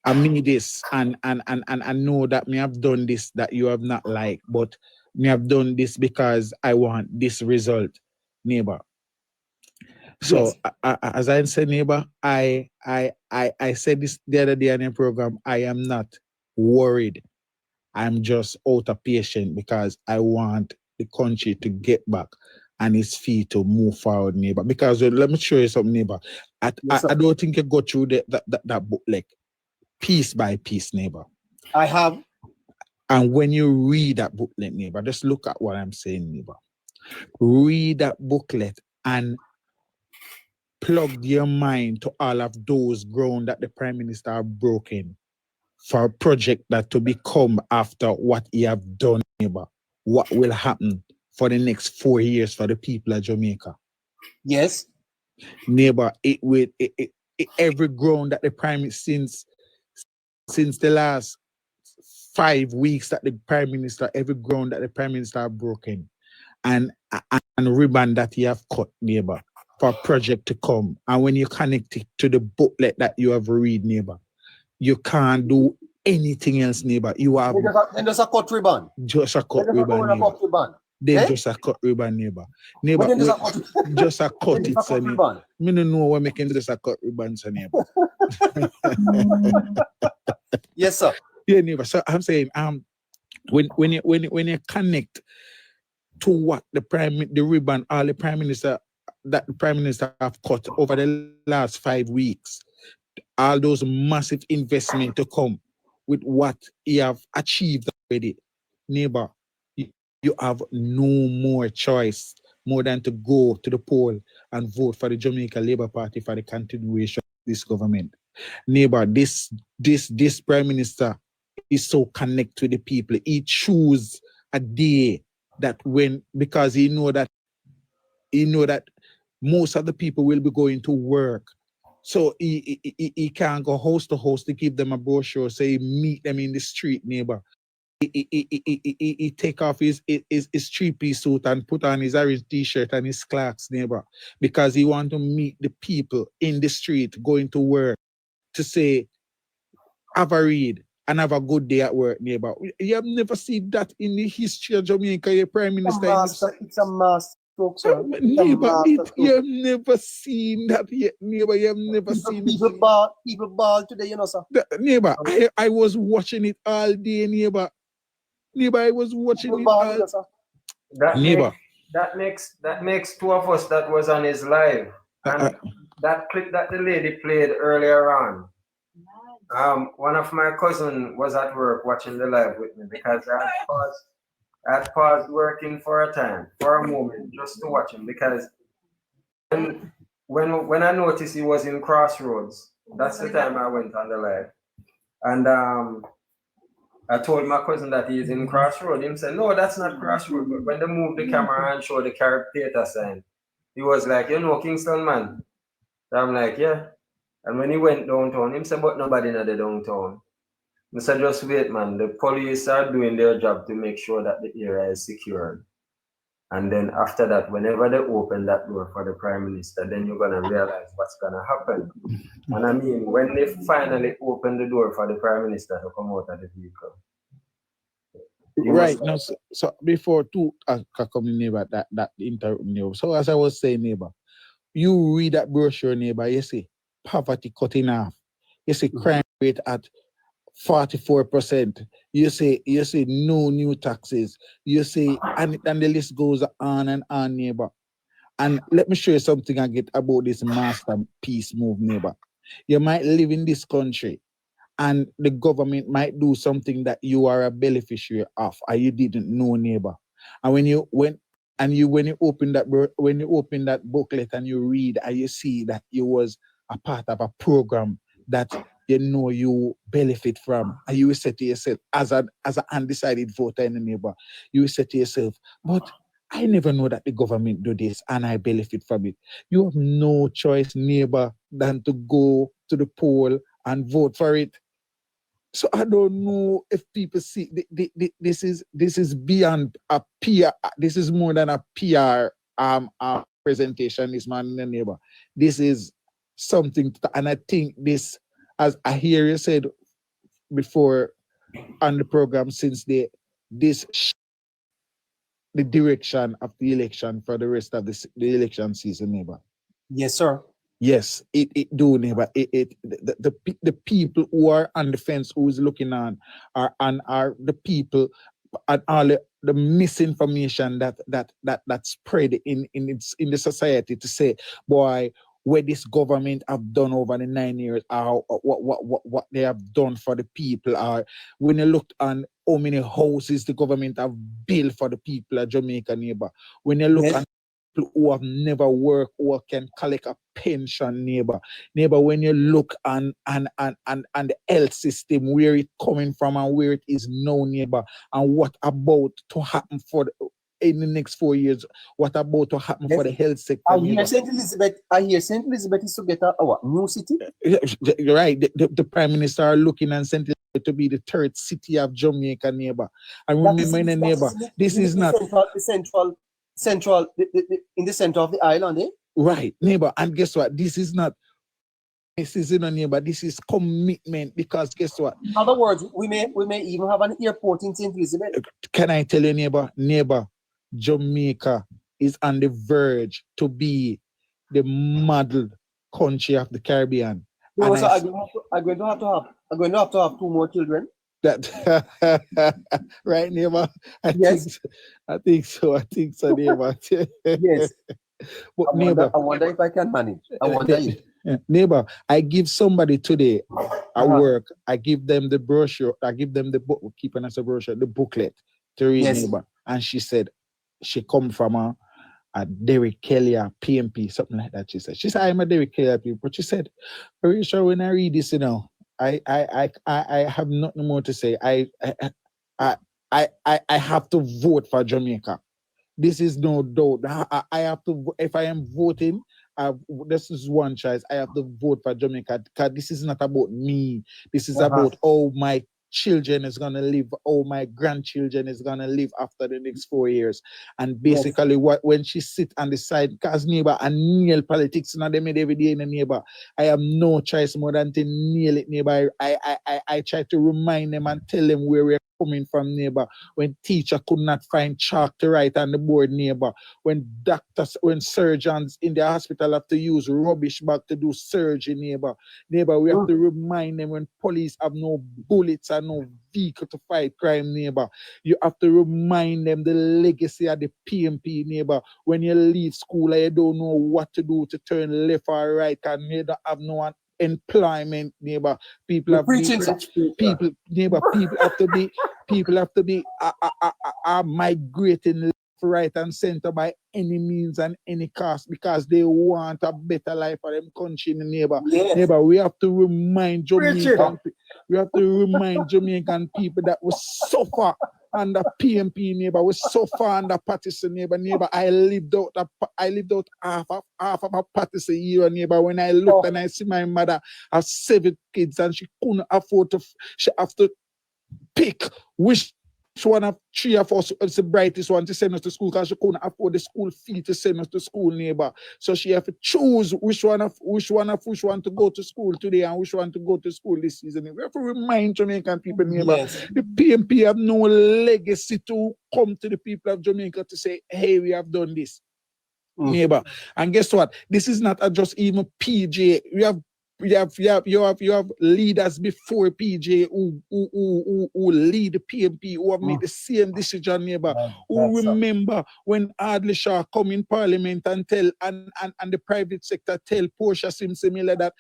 I mean this and know that me have done this that you have not liked, but me have done this because I want this result, neighbor. So Yes. as I said, neighbor, I said this the other day on your program. I am not worried. I'm just out of patience because I want the country to get back on its feet to move forward, neighbor. Because let me show you something, neighbor. I don't think you go through that book like piece by piece, neighbor. I have. And when you read that booklet, neighbor, just look at what I'm saying, neighbor. Read that booklet and plug your mind to all of those ground that the Prime Minister have broken for a project that to become after what he have done, neighbor. What will happen for the next 4 years for the people of Jamaica? Yes. Neighbor, every ground that the Prime Minister since the last 5 weeks that the Prime Minister, every ground that the Prime Minister have broken and ribbon that he have cut, neighbor, for a project to come. And when you connect it to the booklet that you have read, neighbor, you can't do anything else, neighbor. You have just a cut ribbon. Just a cut ribbon, neighbor. Then just a cut ribbon, neighbor. Neighbor, just a cut it, son. Me no know what making just a cut ribbon, son, neighbor. Yes, sir. Yeah, neighbor. So I'm saying, when you connect to what the ribbon, all the Prime Minister that the Prime Minister have cut over the last 5 weeks, all those massive investment to come with what he have achieved already, neighbor, you have no more choice more than to go to the poll and vote for the Jamaica Labour Party for the continuation of this government. Neighbor, this Prime Minister is so connected with the people. He choose a day that because he know that most of the people will be going to work. So he can't go house to house to give them a brochure, say meet them in the street, neighbor. He take off his 3-piece suit and put on his orange t-shirt and his Clarks, neighbor, because he want to meet the people in the street going to work to say, have a read and have a good day at work, neighbor. You have never seen that in the history of Jamaica, your Prime Minister. It's a master stroke, sir. Neighbor, you have never seen that yet, neighbor. You have never seen people ball today, you know, sir. Neighbor, I was watching it all day, neighbor. Neighbor, I was watching it all. That makes two of us that was on his live. And that clip that the lady played earlier on. One of my cousin was at work watching the live with me because I had paused working for a moment, just to watch him, because when I noticed he was in Crossroads, that's the time I went on the live. And I told my cousin that he is in Crossroad. He said, no, that's not Crossroad. But when they moved the camera and showed the Carib Theatre sign, he was like, you know, Kingston, man. So I'm like, yeah. And when he went downtown, he said, but nobody in the downtown. I said, just wait, man. The police are doing their job to make sure that the area is secured. And then after that, whenever they open that door for the Prime Minister, then you're going to realize what's going to happen. And I mean, when they finally open the door for the Prime Minister to come out of the vehicle. Right. Now, so before come in, neighbor, that interrupt, neighbor. So as I was saying, neighbor, you read that brochure, neighbor, you see poverty cut in half. You see crime rate at 44%. You say no new taxes. You say and the list goes on and on, neighbor. And let me show you something I get about this masterpiece move, neighbor. You might live in this country and the government might do something that you are a beneficiary of or you didn't know, neighbor. And when you open that booklet and you read and you see that you was a part of a program that you know you benefit from, and you will say to yourself, as an undecided voter in the neighbor, you will say to yourself, but I never know that the government do this and I benefit from it. You have no choice, neighbor, than to go to the poll and vote for it. So I don't know if people see this is beyond a PR. This is more than a PR presentation. This man and the neighbor. This is something, and I think this, as I hear you said before on the program, since the direction of the election for the rest of the election season, neighbor. Yes, sir. Yes, it do, neighbor. The people who are on the fence, who is looking on, are the people, and all the misinformation that spread in the society to say, boy, what this government have done over the 9 years, or what they have done for the people, or when you look on how many houses the government have built for the people of Jamaica, neighbor. When you look at people who have never worked or can collect a pension, neighbor. When you look on the health system, where it coming from and where it is now, neighbor, and what about to happen in the next 4 years, what about to happen for the health sector? I hear St. Elizabeth is to get a new city. You're right. The Prime Minister are looking and St. Elizabeth to be the 3rd city of Jamaica, neighbor. And remember, neighbor, this is not central in the center of the island, eh? Right, neighbor. And guess what? This is not neighbor. This is commitment, because guess what? In other words, we may even have an airport in St. Elizabeth. Can I tell you, neighbor, Jamaica is on the verge to be the model country of the Caribbean. No, so I'm going to have to have 2 more children. That right, neighbor? I think so, neighbor. Yes. But I wonder if I can manage. I wonder if. Neighbor, I give somebody today at work, I give them the brochure, I give them the book, keeping as a brochure, the booklet to read, neighbor. And she said she come from a Derrick Kelly, PMP, something like that. She said, I'm a Derrick Kelly, but she said, are you sure when I read this, I have nothing more to say. I have to vote for Jamaica. This is no doubt. I have to, if I am voting, this is one choice. I have to vote for Jamaica, because this is not about me. This is about how my children is gonna live, how my grandchildren is gonna live after the next 4 years. And basically, when she sit on the side, because neighbor, and nail politics, now they made every day in the neighbor. I have no choice more than to nail it, neighbor. I try to remind them and tell them where we're coming from, neighbor. When teacher could not find chalk to write on the board, neighbor. When doctors, when surgeons in the hospital have to use rubbish bag to do surgery, neighbor. Neighbor, we have to remind them when police have no bullets and no vehicle to fight crime, neighbor. You have to remind them the legacy of the PMP, neighbor. When you leave school and you don't know what to do to turn left or right, and you don't have no one employment, neighbor. People have to be migrating left, right, and center by any means and any cost, because they want a better life for them country, neighbor. Neighbor, we have to remind Jamaican people that we suffer under PMP, neighbor. We suffer under Patterson, neighbor. I lived out half of a Patterson year, neighbor. When I look and I see my mother have 7 kids and she couldn't afford to, she have to pick which one of 3 of us is the brightest one to send us to school, because she couldn't afford the school fee to send us to school, neighbor. So she have to choose which one to go to school today and which one to go to school this season. We have to remind Jamaican people, neighbor, the PMP have no legacy to come to the people of Jamaica to say, hey, we have done this, neighbor. And guess what? This is not just even PJ. You have leaders before PJ who lead the PMP, who have made the same decision, neighbor. Who remember when Adley Shaw come in Parliament and tell and the private sector tell Portia Simpson Miller that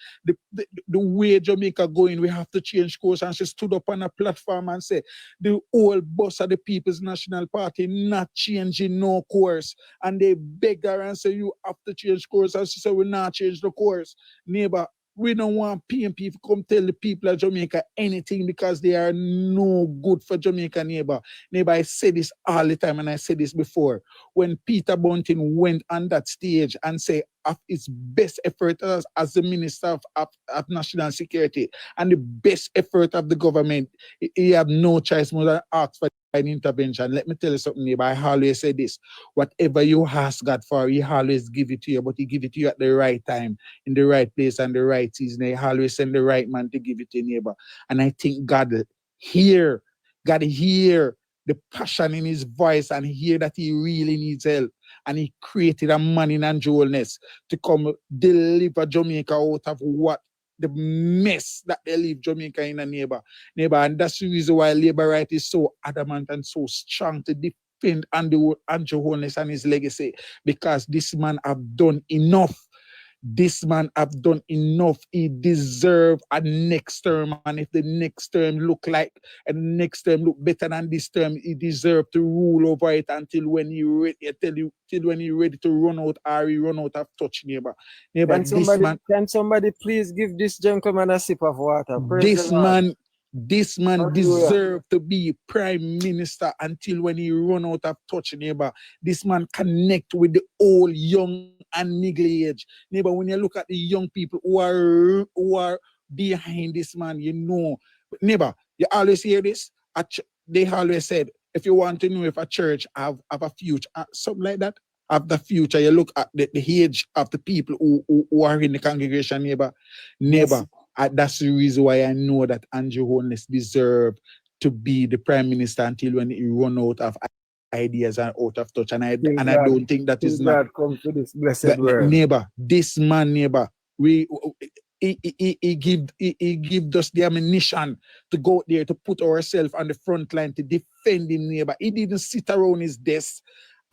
the way Jamaica going, we have to change course, and she stood up on a platform and said the whole boss of the People's National Party not changing no course, and they begged her and say you have to change course, and she said we not change the course, neighbor. We don't want PMP to come tell the people of Jamaica anything, because they are no good for Jamaica, neighbor. Neighbor, I say this all the time, and I said this before. When Peter Bunting went on that stage and say of his best effort as the Minister of National Security and the best effort of the government. He have no choice more than ask for an intervention. Let me tell you something, neighbor. I always say this. Whatever you ask God for, he always give it to you, but he give it to you at the right time, in the right place and the right season. He always send the right man to give it to you, neighbor. And I think God hear the passion in his voice and hear that he really needs help. And he created a man in Holness to come deliver Jamaica out of what the mess that they leave Jamaica in a neighbor. And that's the reason why Labour Right is so adamant and so strong to defend Andrew Holness and his legacy, because this man have done enough. This man have done enough. He deserve a next term, and if the next term look like and the next term look better than this term, he deserve to rule over it until when he ready. Till when he ready to run out or he run out of touch, neighbor. Can somebody please give this gentleman a sip of water? Praise the Lord. This man Hallelujah. deserve to be prime minister until when he run out of touch, neighbor. This man connect with the old, young, and middle age. Neighbor, when you look at the young people who are behind this man, you know. Neighbor, you always hear this? They always said, if you want to know if a church have a future, something like that, have the future, you look at the age of the people who are in the congregation, neighbor. Yes. That's the reason why I know that Andrew Holness deserve to be the prime minister until when he run out of ideas and out of touch. And I don't think that is not. God come to this blessed word. Neighbor, this man, neighbor, he give us the ammunition to go there to put ourselves on the front line to defend him, neighbor. He didn't sit around his desk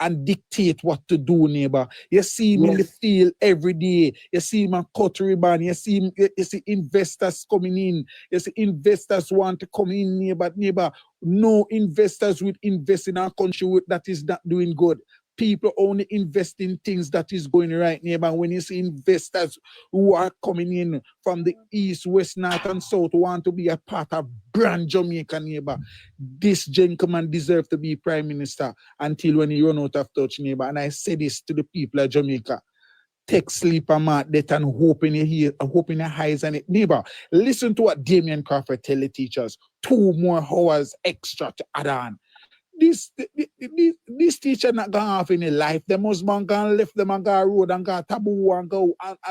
and dictate what to do, neighbor. You see him in the field every day. You see him on cut ribbon. You see investors coming in. You see investors want to come in, neighbor. No investors would invest in our country that is not doing good. People only invest in things that is going right, neighbor. When you see investors who are coming in from the east, west, north, and south want to be a part of brand Jamaica, neighbor, this gentleman deserves to be prime minister until when he run out of touch, neighbor. And I say this to the people of Jamaica. Take sleep and mark that and hope in your ear, hope in your eyes and it. Neighbor, listen to what Damien Crawford tell the teachers. 2 more hours extra to add on. This teacher not gonna have any life. Them husband gonna left them and go road and go taboo and go and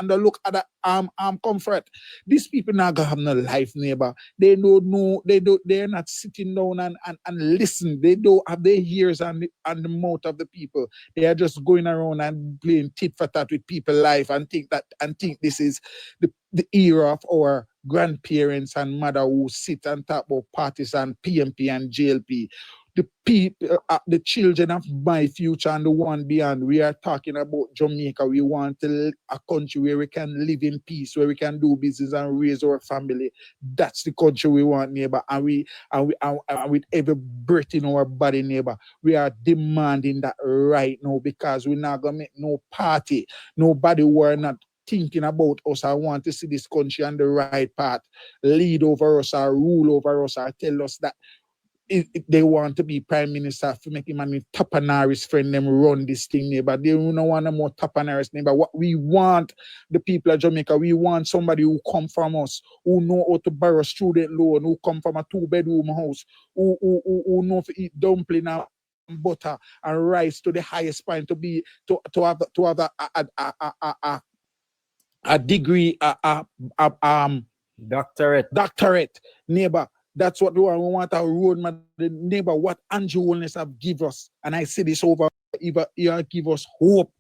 look at the arm comfort. These people not gonna have no life, neighbor. They don't know, they're not sitting down and listen. They don't have their ears on the mouth of the people. They are just going around and playing tit for tat with people life and think this is the era of our grandparents and mother who sit and talk about parties and PMP and JLP. The people, the children of my future and the one beyond. We are talking about Jamaica. We want a country where we can live in peace, where we can do business and raise our family. That's the country we want, neighbor. And with every breath in our body, neighbor, we are demanding that right now, because we're not gonna make no party, nobody who are not thinking about us. I want to see this country on the right path, lead over us or rule over us or tell us that if they want to be prime minister for making money, Tapanaris friend them run this thing, neighbor. They don't want no more Tapanaris, neighbor. What we want, the people of Jamaica, we want somebody who come from us, who know how to borrow student loan, who come from a 2-bedroom house, who know to eat dumpling and butter and rice to the highest point, to have a degree, doctorate, neighbor. That's what we want. We want a roadmap, neighbor. What Andrew Holness have give us, and I say this over, you give us hope,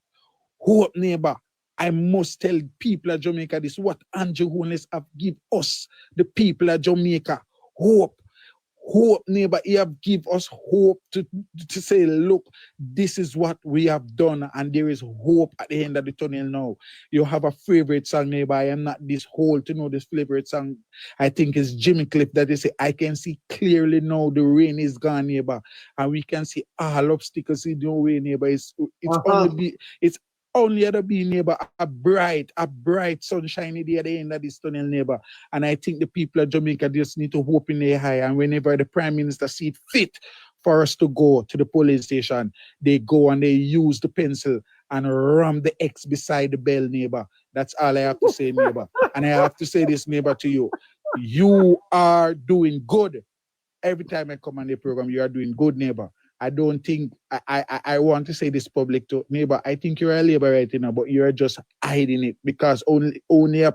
neighbor. I must tell people of Jamaica this: what Andrew Holness have give us, the people of Jamaica, hope, neighbor. He have give us hope to say, look, this is what we have done, and there is hope at the end of the tunnel now. You have a favorite song, neighbor. I am not this whole to know this favorite song. I think it's Jimmy Cliff that they say, I can see clearly now the rain is gone, neighbor, and we can see all obstacles in the way, neighbor. It's only to be, neighbor, a bright sunshiny day at the end of this tunnel, neighbor. And I think the people of Jamaica just need to hope in their eye. And whenever the Prime Minister see it fit for us to go to the police station, they go and they use the pencil and ram the X beside the bell, neighbor. That's all I have to say, neighbor. And I have to say this, neighbor, to you. You are doing good. Every time I come on the program, you are doing good, neighbor. I don't think I want to say this public to neighbor. I think you're a labor right now, but you're just hiding it because only a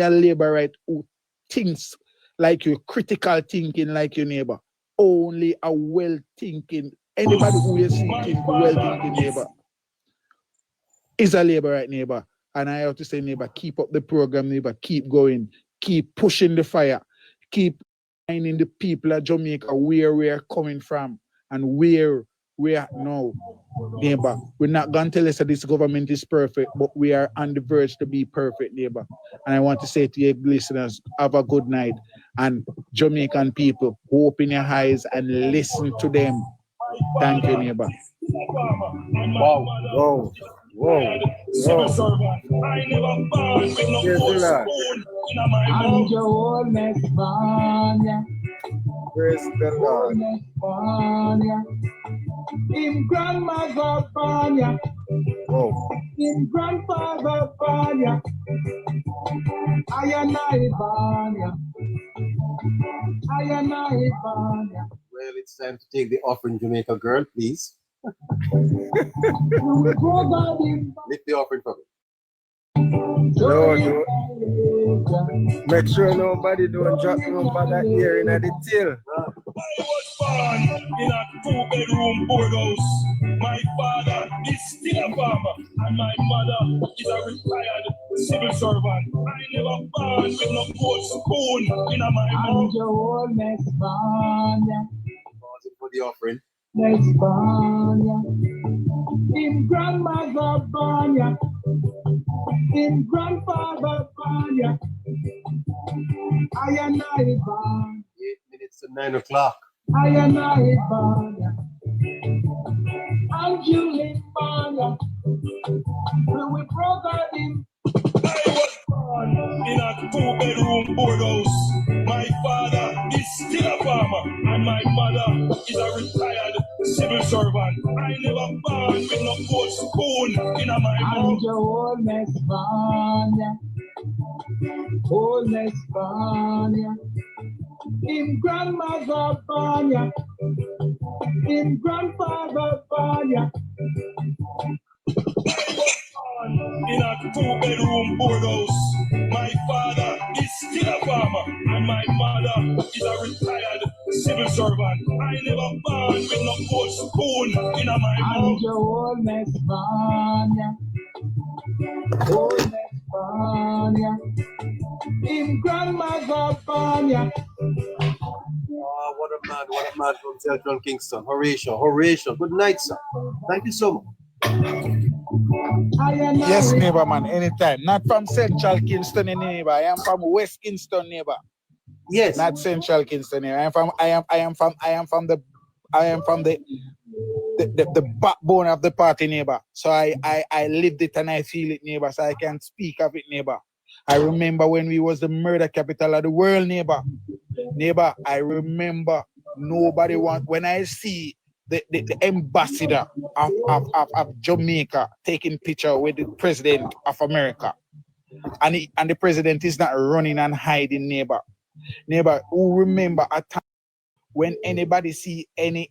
labor right who thinks like you, critical thinking like your neighbor. Only a well thinking, anybody who is thinking well thinking neighbor is a labor right neighbor. And I have to say, neighbor, keep up the program, neighbor, keep going, keep pushing the fire, keep finding the people of Jamaica where we are coming from and where we are now. Neighbor, we're not going to tell us that this government is perfect, but we are on the verge to be perfect, neighbor. And I want to say to your listeners, have a good night. And Jamaican people, open your eyes and listen to them. Thank you, neighbor. Wow, wow, wow, wow. I never born with no Yes, gold Lord. spoon in my mouth. Praise the Lord. In grandmother Banya, Wow. in grandfather Banya, I am Banya, I am Banya. Well, it's time to take the offering, Jamaica girl, please. Lift the offering for me. Lord, make sure nobody don't drop no bag of ear in the till. I was born in a two-bedroom boardhouse. My father is still a farmer, and my mother is a retired civil servant. I never born with no gold spoon in my mouth. Pause it for the offering. In grandmother Banya, in grandfather Banya, I am Banya. 8 minutes to 9 o'clock. I am Banya. And Julie Banya, we brother him. I was born in a two-bedroom boardhouse. My father is still a farmer, and my mother is a retired civil servant. I never born with no gold spoon in my mouth. Holness Banya, in grandmother Banya, in grandfather Banya. In a two-bedroom boardhouse. My father is still a farmer, and my mother is a retired civil servant. I never born with no gold spoon in my mouth. Holness Banya, Holness Banya, in grandmother Banya. Oh, what a man from Central Kingston. Horatio. Good night, sir. Thank you so much. Yes, neighbor, man, anytime. Not from Central Kingston, neighbor. I am from West Kingston, neighbor. Yes. Not Central Kingston, neighbor. I am from the backbone of the party, neighbor. So I lived it and I feel it, neighbor. So I can speak of it, neighbor. I remember when we was the murder capital of the world, neighbor. Neighbor, I remember nobody when I see the ambassador of Jamaica taking picture with the president of America. And the president is not running and hiding, neighbor. Neighbor, who remember a time when anybody see any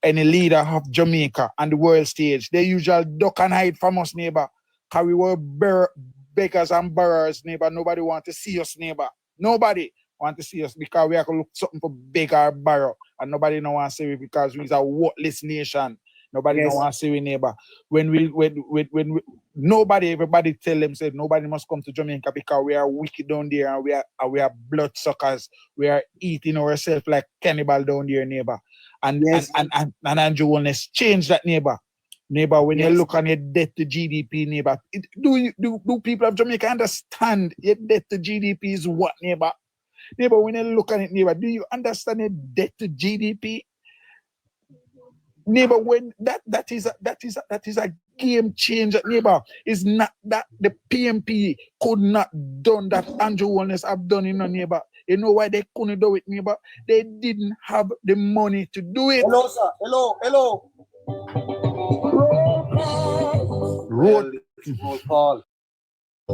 leader of Jamaica on the world stage, they usually duck and hide from us, neighbor. Because we were beggars and borrowers, neighbor. Nobody want to see us, neighbor. Nobody want to see us because we have to look something for beg or borrow. And nobody don't want to see it because we're a worthless nation. Nobody don't want to see we, neighbor. When everybody tell them, say nobody must come to Jamaica because we are wicked down there and we are bloodsuckers. We are eating ourselves like cannibal down there, neighbor. And Andrew Holness change that, neighbor. Neighbor, when you look on your debt to GDP, neighbor, do people of Jamaica understand your debt to GDP is what, neighbor? Neighbor, when you look at it, neighbor, do you understand your debt to GDP? Neighbor, when that is a game changer, neighbor. It's not that the PMP could not done that Andrew Holness have done, neighbor. You know why they couldn't do it, neighbor? They didn't have the money to do it. Hello, sir. Hello. Well, it's roll call. I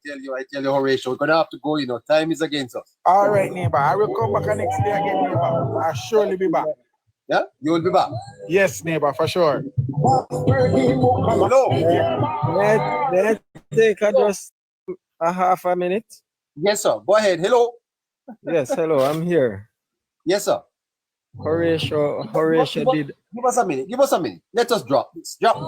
tell you, Horatio, we're gonna have to go, you know, time is against us. All right, neighbor. I will come back next day again, neighbor. I'll surely be back. Yeah, you will be back. Yes, neighbor, for sure. Hello. Let's take just a half a minute. Yes, sir. Go ahead. Hello. Yes, hello, I'm here. Yes, sir. Horatio did. Give us a minute. Give us a minute. Let us drop this. Drop it.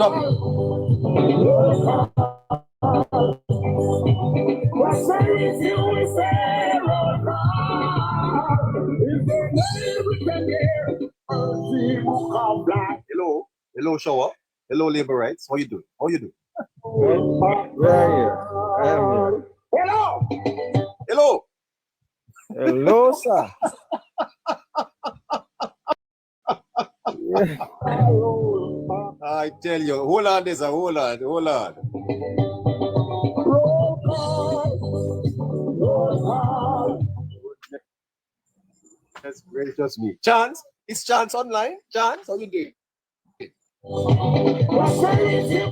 Hello, shower. Hello, labor rights. How you doing? How you doing? Where are you? I am here. Hello. Hello, sir. Yeah. I tell you, hold on, there's a hold on. That's gracious me. Chance, is Chance online? Chance, how you doing?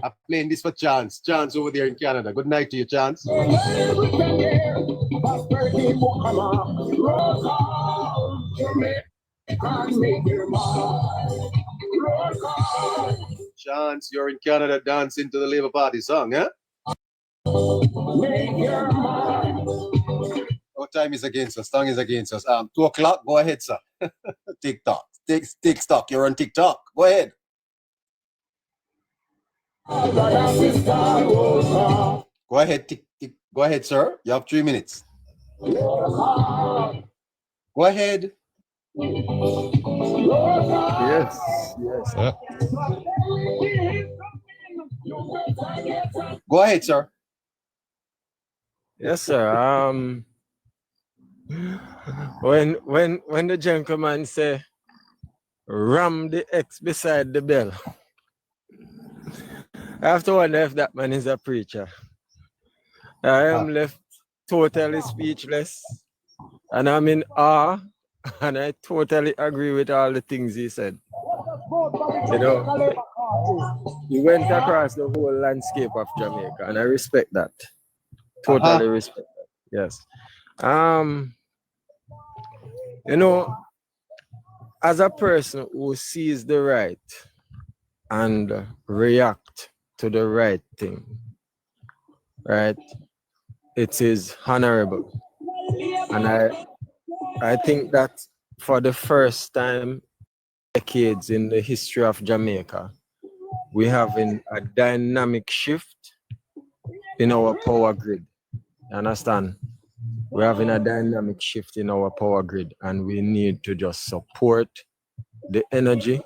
I'm playing this for Chance. Chance over there in Canada. Good night to you, Chance. Chance, you're in Canada dancing to the Labour Party song, huh? Our time is against us. Tongue is against us. 2 o'clock. Go ahead, sir. TikTok. TikTok. You're on TikTok. Go ahead. Go ahead. Go ahead, sir. You have 3 minutes. Go ahead. Yes. Go ahead, sir. Yes, sir. When the gentleman say ram the X beside the bell, I have to wonder if that man is a preacher. I am left totally speechless, and I'm in awe, and I totally agree with all the things he said. You know, he went across the whole landscape of Jamaica, and I respect that. Totally respect that. Yes. You know, as a person who sees the right and react to the right thing, right, it is honorable. And I think that for the first time decades in the history of Jamaica, we have a dynamic shift in our power grid. You understand? We're having a dynamic shift in our power grid, and we need to just support the energy.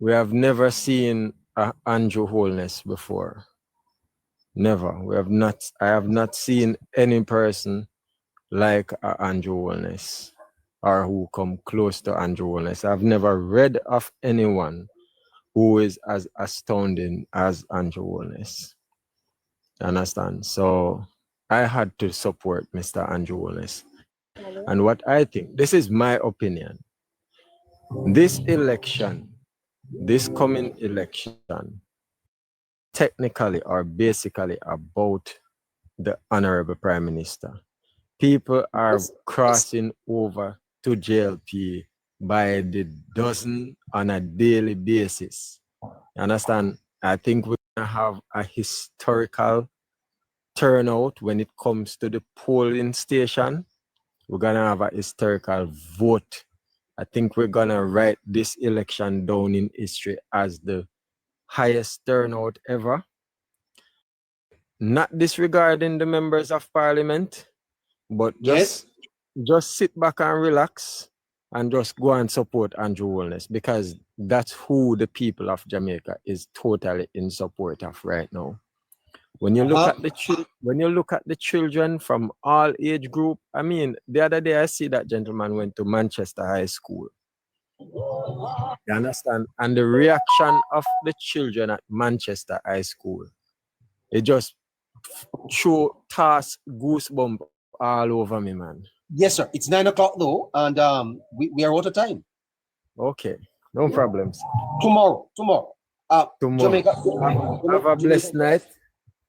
We have never seen Andrew Holness before. Never. I have not seen any person like Andrew Holness or who come close to Andrew Holness. I've never read of anyone who is as astounding as Andrew Holness. Understand? So I had to support Mr. Andrew Holness. And what I think, this is my opinion. This election, this coming election, technically or basically about the Honorable Prime Minister. People are crossing over to JLP by the dozen on a daily basis. You understand? I think we're going to have a historical turnout when it comes to the polling station. We're going to have a historical vote. I think we're going to write this election down in history as the highest turnout ever. Not disregarding the members of parliament, but just sit back and relax and just go and support Andrew Holness, because that's who the people of Jamaica is totally in support of right now. When you look at the children from all age group, I mean, the other day I see that gentleman went to Manchester High School. You understand? And the reaction of the children at Manchester High School, it just toss goosebumps all over me, man. Yes, sir. It's 9 o'clock though, and we are out of time. Okay. No problems. Tomorrow. Tomorrow. Jamaica. Have a blessed night.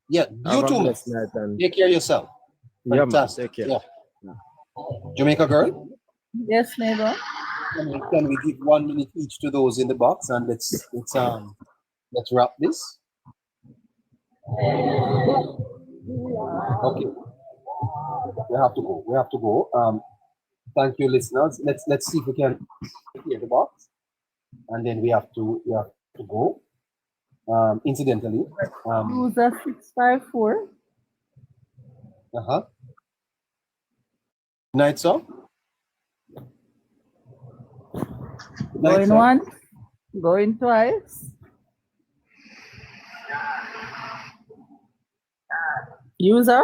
Yeah, you Have a too. blessed night and Take care of yourself. yeah, man. Fantastic. Take care. Yeah. Jamaica girl, Yes, neighbor. can we give 1 minute each to those in the box and let's wrap this. Okay. We have to go. We have to go. Thank you, listeners. Let's see if we can clear the box, and then we have to go. Incidentally, User 654. Night, sir. Going once, going twice. User.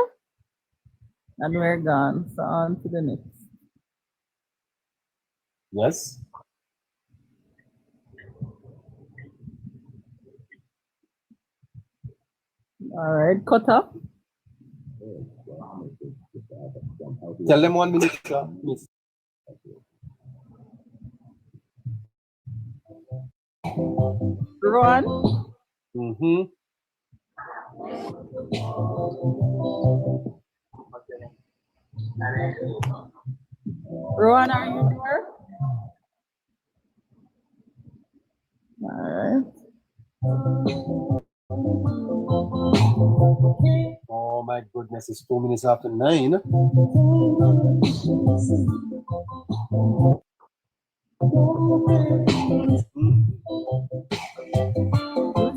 And we're gone. So on to the next. Yes. All right, cut up. Tell them 1 minute, sir. Please. Rowan. Rowan, are you there? All right. Oh my goodness, it's 2 minutes after 9.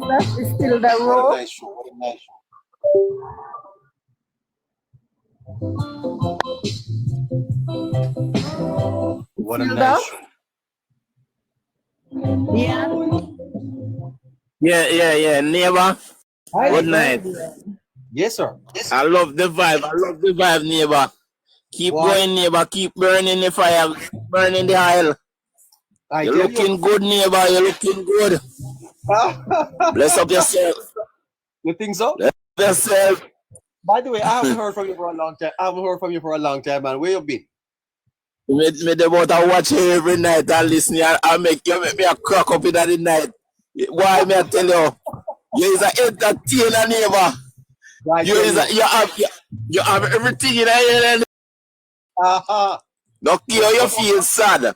That is still the row. What a nice show. What a nice show. What a nice show. Yeah. Yeah, neighbor. Good night. Yes, sir. I love the vibe, neighbor. Keep going, neighbor. Keep burning the fire, burning the oil. You're looking good, neighbor. You're looking good. Bless up yourself. You think so? Bless yourself. By the way, I haven't heard from you for a long time. Man. Where you been? Me about to watch you every night and listen. I make me a crack up in the night. Why me I tell you? You is an entertainer, neighbor. You have everything in there. No care you feel sad.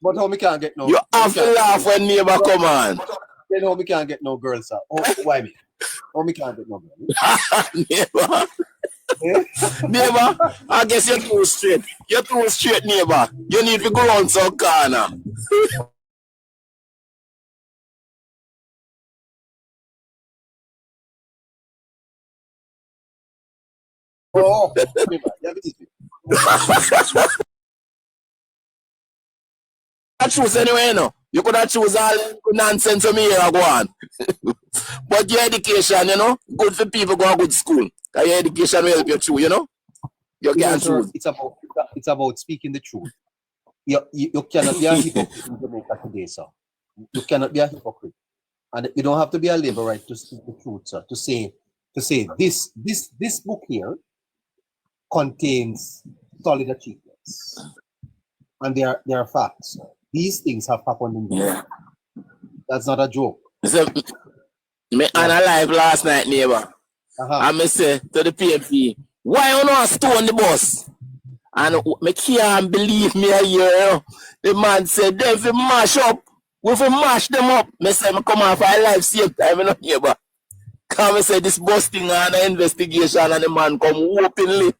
But how me can't get no? You have to laugh when neighbor come on. Then how me can't get no girls, sir? Why me? How me can't get no girls? Neighbor. Neighbor, I guess you're too straight. You're too straight, neighbor. You need to go on some corner. Oh, I choose anyway, no. You could have choose all nonsense for me here, go on. But your education, you know, good for people go to good school. Your education will help you through, you know. You can't choose. It's about speaking the truth. You cannot be a hypocrite in Jamaica today, sir. You cannot be a hypocrite. And you don't have to be a Labourite to speak the truth, sir. To say this book here contains solid achievements. And they are facts. These things have happened in Jamaica. That's not a joke. So, me analyze last night, neighbor. I me say to the PMP, why you not stone the bus? And me can't believe me a year. The man said, they fi mash up. We fi mash them up. Me say, me come off a life same time, you know, neighbor. Come me say, this bus thing and the investigation and the man come openly.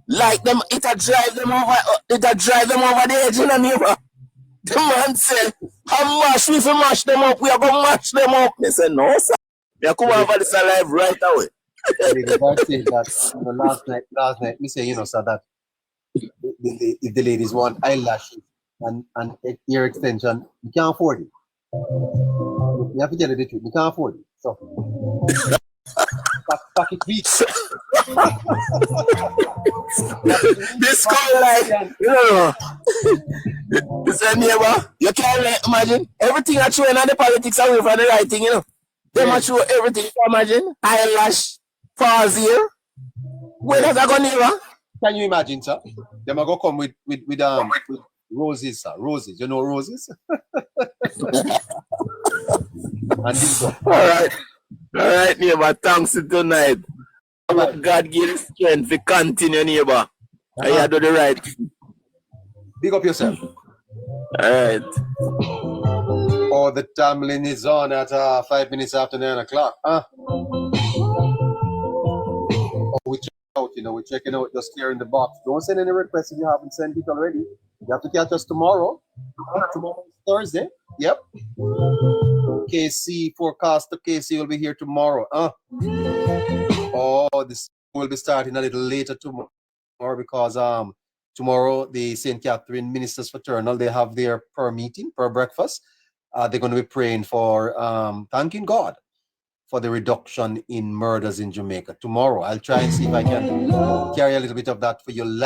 Like them, it'll drive them over the edge, you know, neighbor. The man said, how much we fi mash them up? We are going to mash them up. Me say, no, sir. Me come over this alive right away. Last night, me say, you know, sir, that if the ladies want eyelashes and ear extension, you can't afford it. You have to get it the truth. You can't afford it. So, pack it weak. This call like, you know, say neighbor, you can't imagine everything I show in the politics away from the right thing, you know. They must show everything, imagine, eyelash, false ear. Where does that go, neighbor? Can you imagine, sir? Them are going to come with Roses, sir. Roses. You know roses? And this one. All right. All right, neighbor. Thanks for tonight. God give you strength to continue, neighbor. And you do the right thing. Big up yourself. All right. Oh, the tumbling is on at 5 minutes after 9 o'clock. Huh? Oh, we check out, we're checking out, just here in the box. Don't send any requests if you haven't sent it already. You have to catch us tomorrow. Tomorrow is Thursday. Yep. KC forecast to KC will be here tomorrow. Oh, this will be starting a little later tomorrow because tomorrow the St. Catherine Ministers Fraternal, they have their prayer meeting, prayer breakfast. They're going to be praying for thanking God for the reduction in murders in Jamaica tomorrow. I'll try and see if I can carry a little bit of that for you.